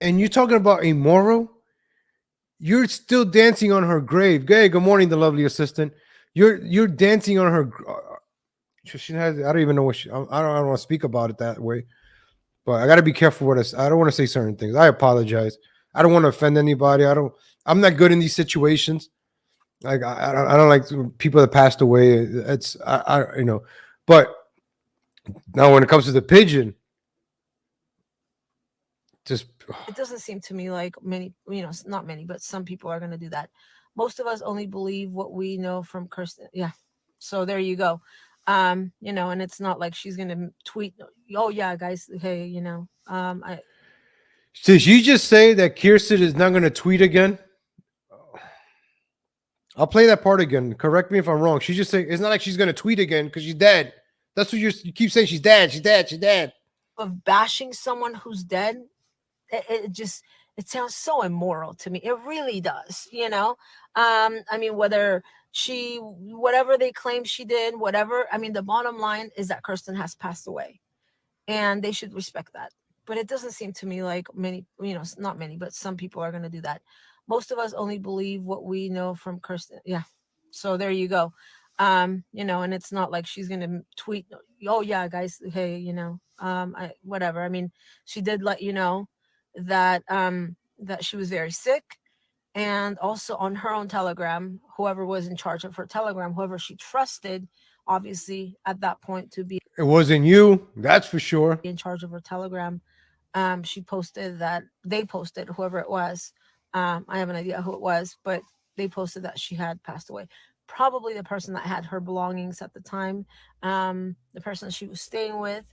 S1: and you're talking about immoral? You're still dancing on her grave. Hey, good morning, the lovely assistant. You're dancing on her. She has. I don't even know what I don't want to speak about it that way. But I got to be careful with I don't want to say certain things. I apologize. I don't want to offend anybody. I'm not good in these situations. Like I don't like people that passed away. It's But now when it comes to the pigeon,
S15: it doesn't seem to me like many, not many, but some people are going to do that. Most of us only believe what we know from Kirsten. Yeah. So there you go. And it's not like she's going to tweet, oh yeah, guys, hey,
S1: Did you just say that Kirsten is not going to tweet again? I'll play that part again. Correct me if I'm wrong. She's just saying it's not like she's gonna tweet again because she's dead. That's what you keep saying. She's dead. She's dead. She's dead.
S15: Of bashing someone who's dead, it sounds so immoral to me. It really does, you know. I mean, whatever they claim she did, whatever. I mean, the bottom line is that Kirsten has passed away, and they should respect that. But it doesn't seem to me like many, not many, but some people are going to do that. Most of us only believe what we know from Kirsten. Yeah. So there you go. And it's not like she's going to tweet, oh yeah, guys, hey, whatever. I mean, she did let you know that that she was very sick, and also on her own Telegram, whoever was in charge of her Telegram, whoever she trusted, obviously at that point to be
S1: It wasn't you, that's for sure.
S15: in charge of her Telegram, she posted that they posted, whoever it was, I have an idea who it was, but they posted that she had passed away. Probably the person that had her belongings at the time, the person she was staying with.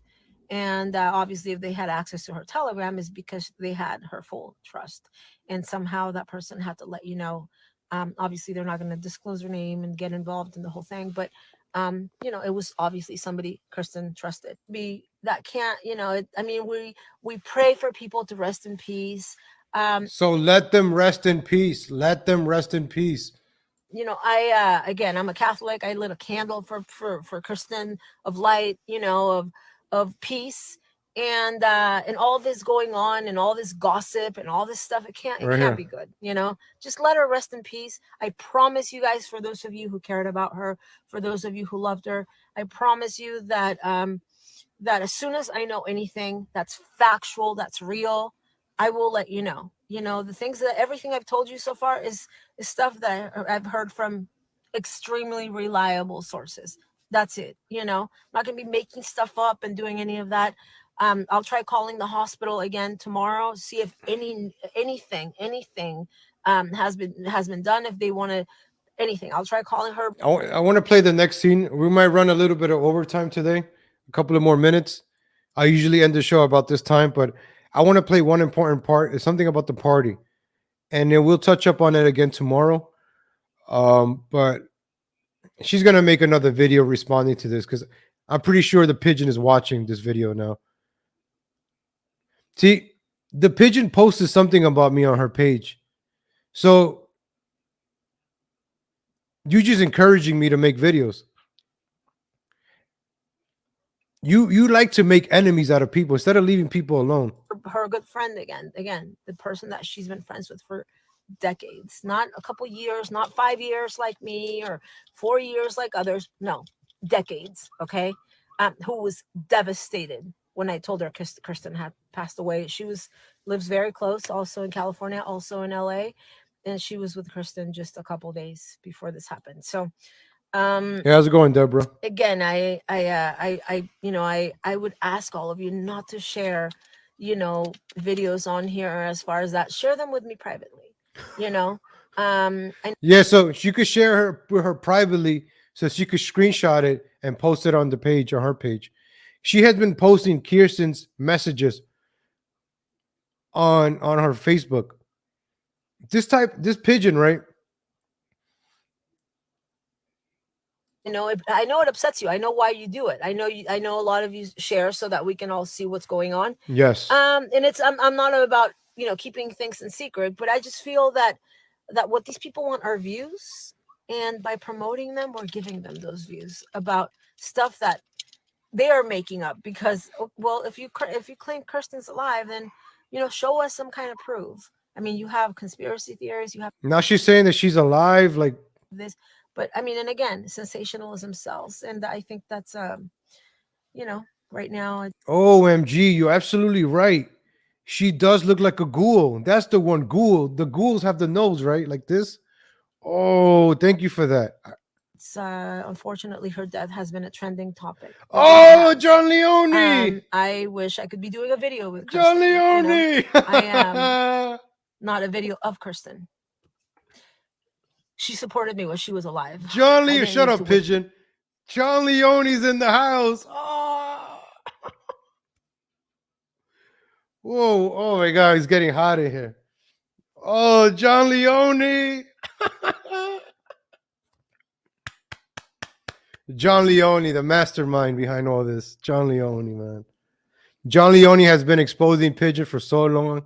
S15: And obviously, if they had access to her Telegram, is because they had her full trust. And somehow that person had to let you know. Obviously, they're not going to disclose her name and get involved in the whole thing. But, it was obviously somebody Kristen trusted. That can't, I mean, we pray for people to rest in peace.
S1: So let them rest in peace. Let them rest in peace.
S15: I again, I'm a Catholic. I lit a candle for Kristen of light, of peace, and all this going on and all this gossip and all this stuff. It can't be good. Just let her rest in peace. I promise you guys, for those of you who cared about her, for those of you who loved her, I promise you that that as soon as I know anything that's factual, that's real, I will let you know. The things that everything I've told you so far is stuff that I've heard from extremely reliable sources. That's it. I'm not going to be making stuff up and doing any of that. I'll try calling the hospital again tomorrow, see if anything has been done. If they want to anything, I'll try calling her.
S1: I want to play the next scene. We might run a little bit of overtime today, a couple of more minutes. I usually end the show about this time, but I want to play one important part. It's something about the party, and then we'll touch up on it again tomorrow. But she's gonna make another video responding to this because I'm pretty sure the pigeon is watching this video now. See, the pigeon posted something about me on her page, so you just encouraging me to make videos. You like to make enemies out of people instead of leaving people alone.
S15: Her good friend again, the person that she's been friends with for decades, not a couple years, not 5 years like me or 4 years like others. No, decades. Okay. Who was devastated when I told her Kristen had passed away. She lives very close, also in California, also in LA. And she was with Kristen just a couple days before this happened. So,
S1: hey, how's it going, Deborah?
S15: Again, I would ask all of you not to share, videos on here as far as that. Share them with me privately,
S1: Yeah, so she could share her with her privately, so she could screenshot it and post it on the page, on her page. She has been posting Kirsten's messages on her Facebook. This pigeon, right?
S15: I know it upsets you. I know why you do it. I know a lot of you share so that we can all see what's going on.
S1: Yes.
S15: And I'm not about, keeping things in secret, but I just feel that what these people want are views. And by promoting them, we're giving them those views about stuff that they are making up because, well, if you claim Kirsten's alive, then, show us some kind of proof. I mean, you have conspiracy theories. You have.
S1: Now she's saying that she's alive, like
S15: this. But I mean, and again, sensationalism sells. And I think that's, right now.
S1: OMG, you're absolutely right. She does look like a ghoul. That's the one ghoul. The ghouls have the nose, right? Like this. Oh, thank you for that.
S15: It's unfortunately her death has been a trending topic.
S1: Oh, John Leone.
S15: I wish I could be doing a video with
S1: John
S15: Kristen,
S1: Leone.
S15: I am not a video of Kristen. She supported me when she was alive.
S1: John Leone, shut up, pigeon. John Leone's in the house. Oh. Whoa, oh my God, it's getting hot in here. Oh, John Leone. John Leone, the mastermind behind all this. John Leone, man. John Leone has been exposing Pigeon for so long.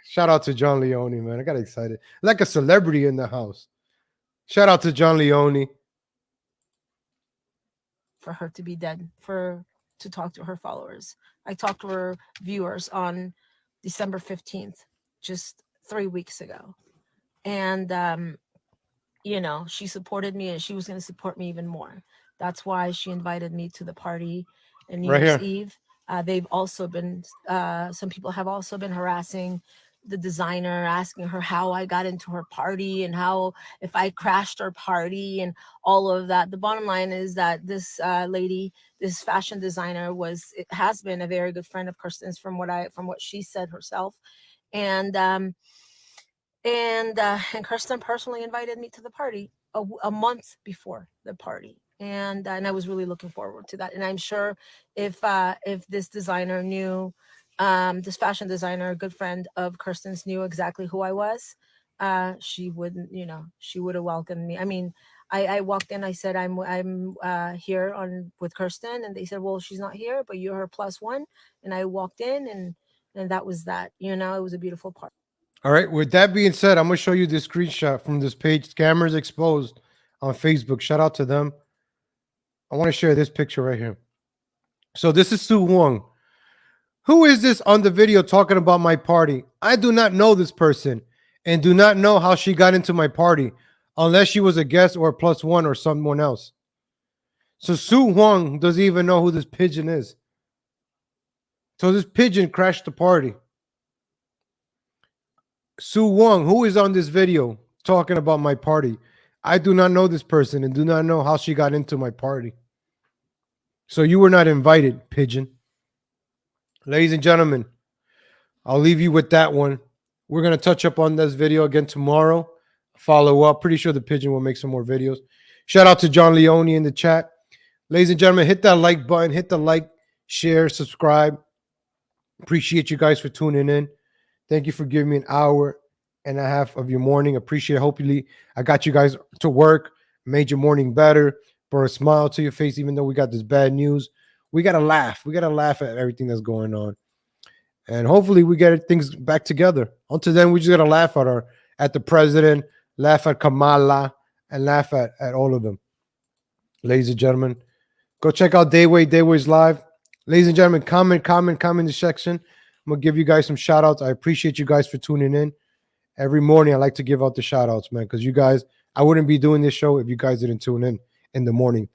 S1: Shout out to John Leone, man. I got excited. Like a celebrity in the house. Shout out to John Leone.
S15: For her to be dead, to talk to her followers. I talked to her viewers on December 15th, just 3 weeks ago. And, she supported me and she was going to support me even more. That's why she invited me to the party on New Year's Eve. They've also been, some people have also been harassing the designer, asking her how I got into her party and how if I crashed her party and all of that. The bottom line is that this lady, this fashion designer, has been a very good friend of Kirsten's from what she said herself, and Kirsten personally invited me to the party a month before the party. And I was really looking forward to that. And I'm sure if this designer knew, this fashion designer, a good friend of Kirsten's, knew exactly who I was, she wouldn't, she would have welcomed me. I mean, I walked in, I said, I'm here with Kirsten, and they said, well, she's not here, but you're her plus one. And I walked in, and that was that. It was a beautiful part.
S1: All right. With that being said, I'm gonna show you this screenshot from this page, Scammers Exposed, on Facebook. Shout out to them. I want to share this picture right here. So this is Sue Wong. Who is this on the video talking about my party? I do not know this person and do not know how she got into my party unless she was a guest or a plus one or someone else. So Sue Wong doesn't even know who this pigeon is. So this pigeon crashed the party. Sue Wong, who is on this video talking about my party? I do not know this person and do not know how she got into my party. So you were not invited, pigeon. Ladies and gentlemen, I'll leave you with that one. We're going to touch up on this video again tomorrow. Follow up. Pretty sure the pigeon will make some more videos. Shout out to John Leone in the chat. Ladies and gentlemen, hit that like button. Hit the like, share, subscribe. Appreciate you guys for tuning in. Thank you for giving me an hour and a half of your morning. Appreciate it. Hopefully, I got you guys to work, made your morning better, brought a smile to your face, even though we got this bad news. We got to laugh. We got to laugh at everything that's going on. And hopefully we get things back together. Until then, we just got to laugh at the president, laugh at Kamala, and laugh at all of them. Ladies and gentlemen, go check out Dayway. Dayway's live. Ladies and gentlemen, comment in the section. I'm going to give you guys some shout outs. I appreciate you guys for tuning in. Every morning, I like to give out the shout outs, man, because you guys, I wouldn't be doing this show if you guys didn't tune in the morning.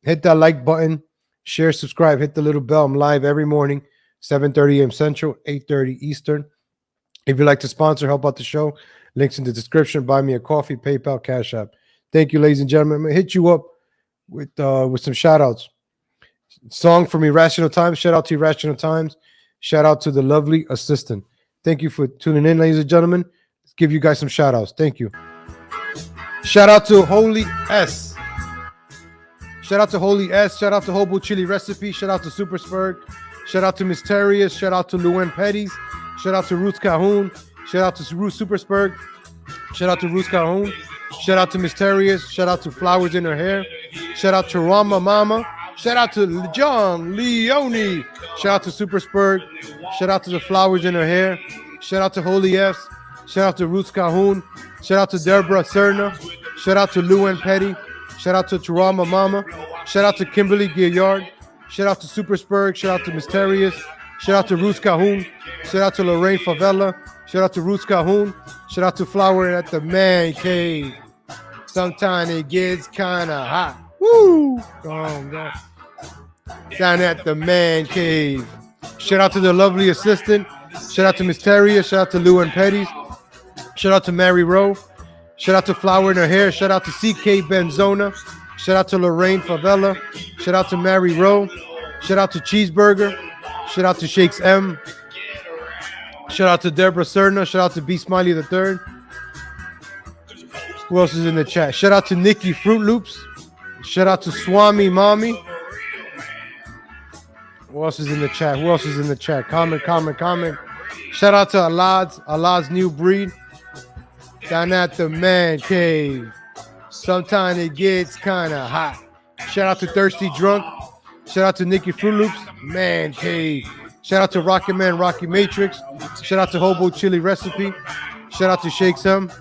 S1: Hit that like button, share, subscribe, hit the little bell. I'm live every morning, 7:30 a.m. Central, 8:30 Eastern. If you'd like to sponsor, help out the show, links in the description. Buy me a coffee, PayPal, Cash App. Thank you, ladies and gentlemen. I'm going to hit you up with some shout outs. Song from Irrational Times. Shout out to Irrational Times. Shout out to the lovely assistant. Thank you for tuning in, ladies and gentlemen. Let's give you guys some shout outs. Thank you. Shout out to Holy S. Shout out to Holy S. Shout out to Hobo Chili Recipe. Shout out to Super Spurg. Shout out to Mysterious. Shout out to Luen Petties. Shout out to Roots Cahoon. Shout out to Roots Super Spurg. Shout out to Roots Cahoon. Shout out to Mysterious. Shout out to Flowers in Her Hair. Shout out to Rama Mama. Shout out to John Leone. Shout out to Super Spurg. Shout out to the Flowers in Her Hair. Shout out to Holy F's. Shout out to Roots Cahoon. Shout out to Deborah Serna. Shout out to Luen Petty. Shout out to Tarama Mama. Shout out to Kimberly Gilliard. Shout out to Super Spurg. Shout out to Mysterious. Shout out to Roots Cahoon. Shout out to Lorraine Favela. Shout out to Roots Cahoon. Shout out to Flower at the Man Cave. Sometimes it gets kind of hot. Woo! Down at the Man Cave. Shout out to the lovely assistant. Shout out to Mysterious. Shout out to Lou and Petties. Shout out to Mary Rowe. Shout out to Flower in Her Hair. Shout out to CK Benzona. Shout out to Lorraine Favela. Shout out to Mary Rowe. Shout out to Cheeseburger. Shout out to Shakes M. Shout out to Deborah Serna. Shout out to B Smiley III. Who else is in the chat? Shout out to Nikki Fruit Loops. Shout out to Swami Mommy. Who else is in the chat? Who else is in the chat? Comment. Shout out to Allah's New Breed. Down at the Man Cave. Sometimes it gets kind of hot. Shout out to Thirsty Drunk. Shout out to Nikki Fruit Loops. Man Cave. Shout out to Rocket Man, Rocky Matrix. Shout out to Hobo Chili Recipe. Shout out to Shake Some.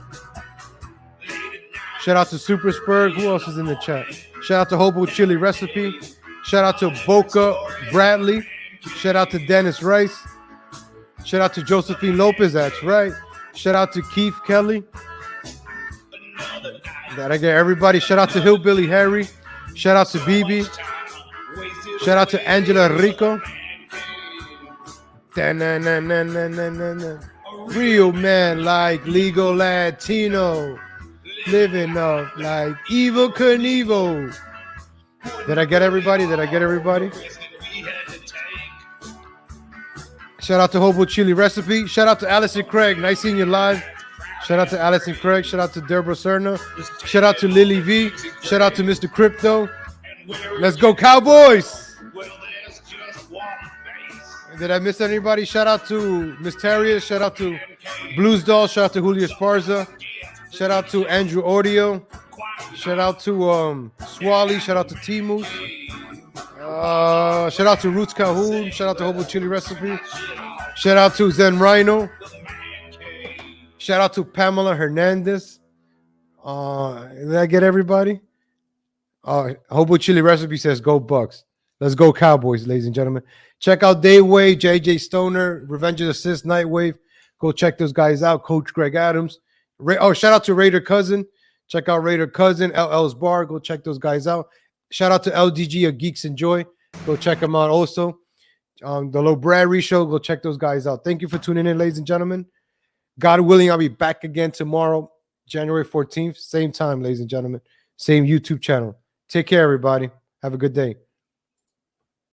S1: Shout out to Super Spurg. Who else is in the chat? Shout out to Hobo Chili Recipe. Shout out to Boca Bradley. Shout out to Dennis Rice. Shout out to Josephine Lopez. That's right. Shout out to Keith Kelly. Gotta get everybody. Shout out to Hillbilly Harry. Shout out to BB. Shout out to Angela Rico. Real man like legal Latino. Living up like Evil Knievel. Did I get everybody? Did I get everybody? Shout out to Hobo Chili Recipe. Shout out to Allison Craig. Nice seeing you live. Shout out to Allison Craig. Shout out to Deborah Serna. Shout out to Lily V. Shout out to Mr. Crypto. Let's go Cowboys. Did I miss anybody? Shout out to Mysteria. Shout out to Blues Doll. Shout out to Julio Esparza. Shout out to Andrew Audio. Shout out to Swally. Shout out to Timus. Shout out to Roots Calhoun. Shout out to Hobo Chili Recipe. Shout out to Zen Rhino. Shout out to Pamela Hernandez. Did I get everybody? Hobo Chili Recipe says go Bucks. Let's go Cowboys, ladies and gentlemen. Check out Dayway, JJ Stoner, Revenge of the Sis, Nightwave. Go check those guys out. Coach Greg Adams. Shout out to Raider Cousin. Check out Raider Cousin, LL's Bar. Go check those guys out. Shout out to LDG of Geeks and Joy. Go check them out also. The Low Bradley Show. Go check those guys out. Thank you for tuning in, ladies and gentlemen. God willing, I'll be back again tomorrow, January 14th. Same time, ladies and gentlemen. Same YouTube channel. Take care, everybody. Have a good day.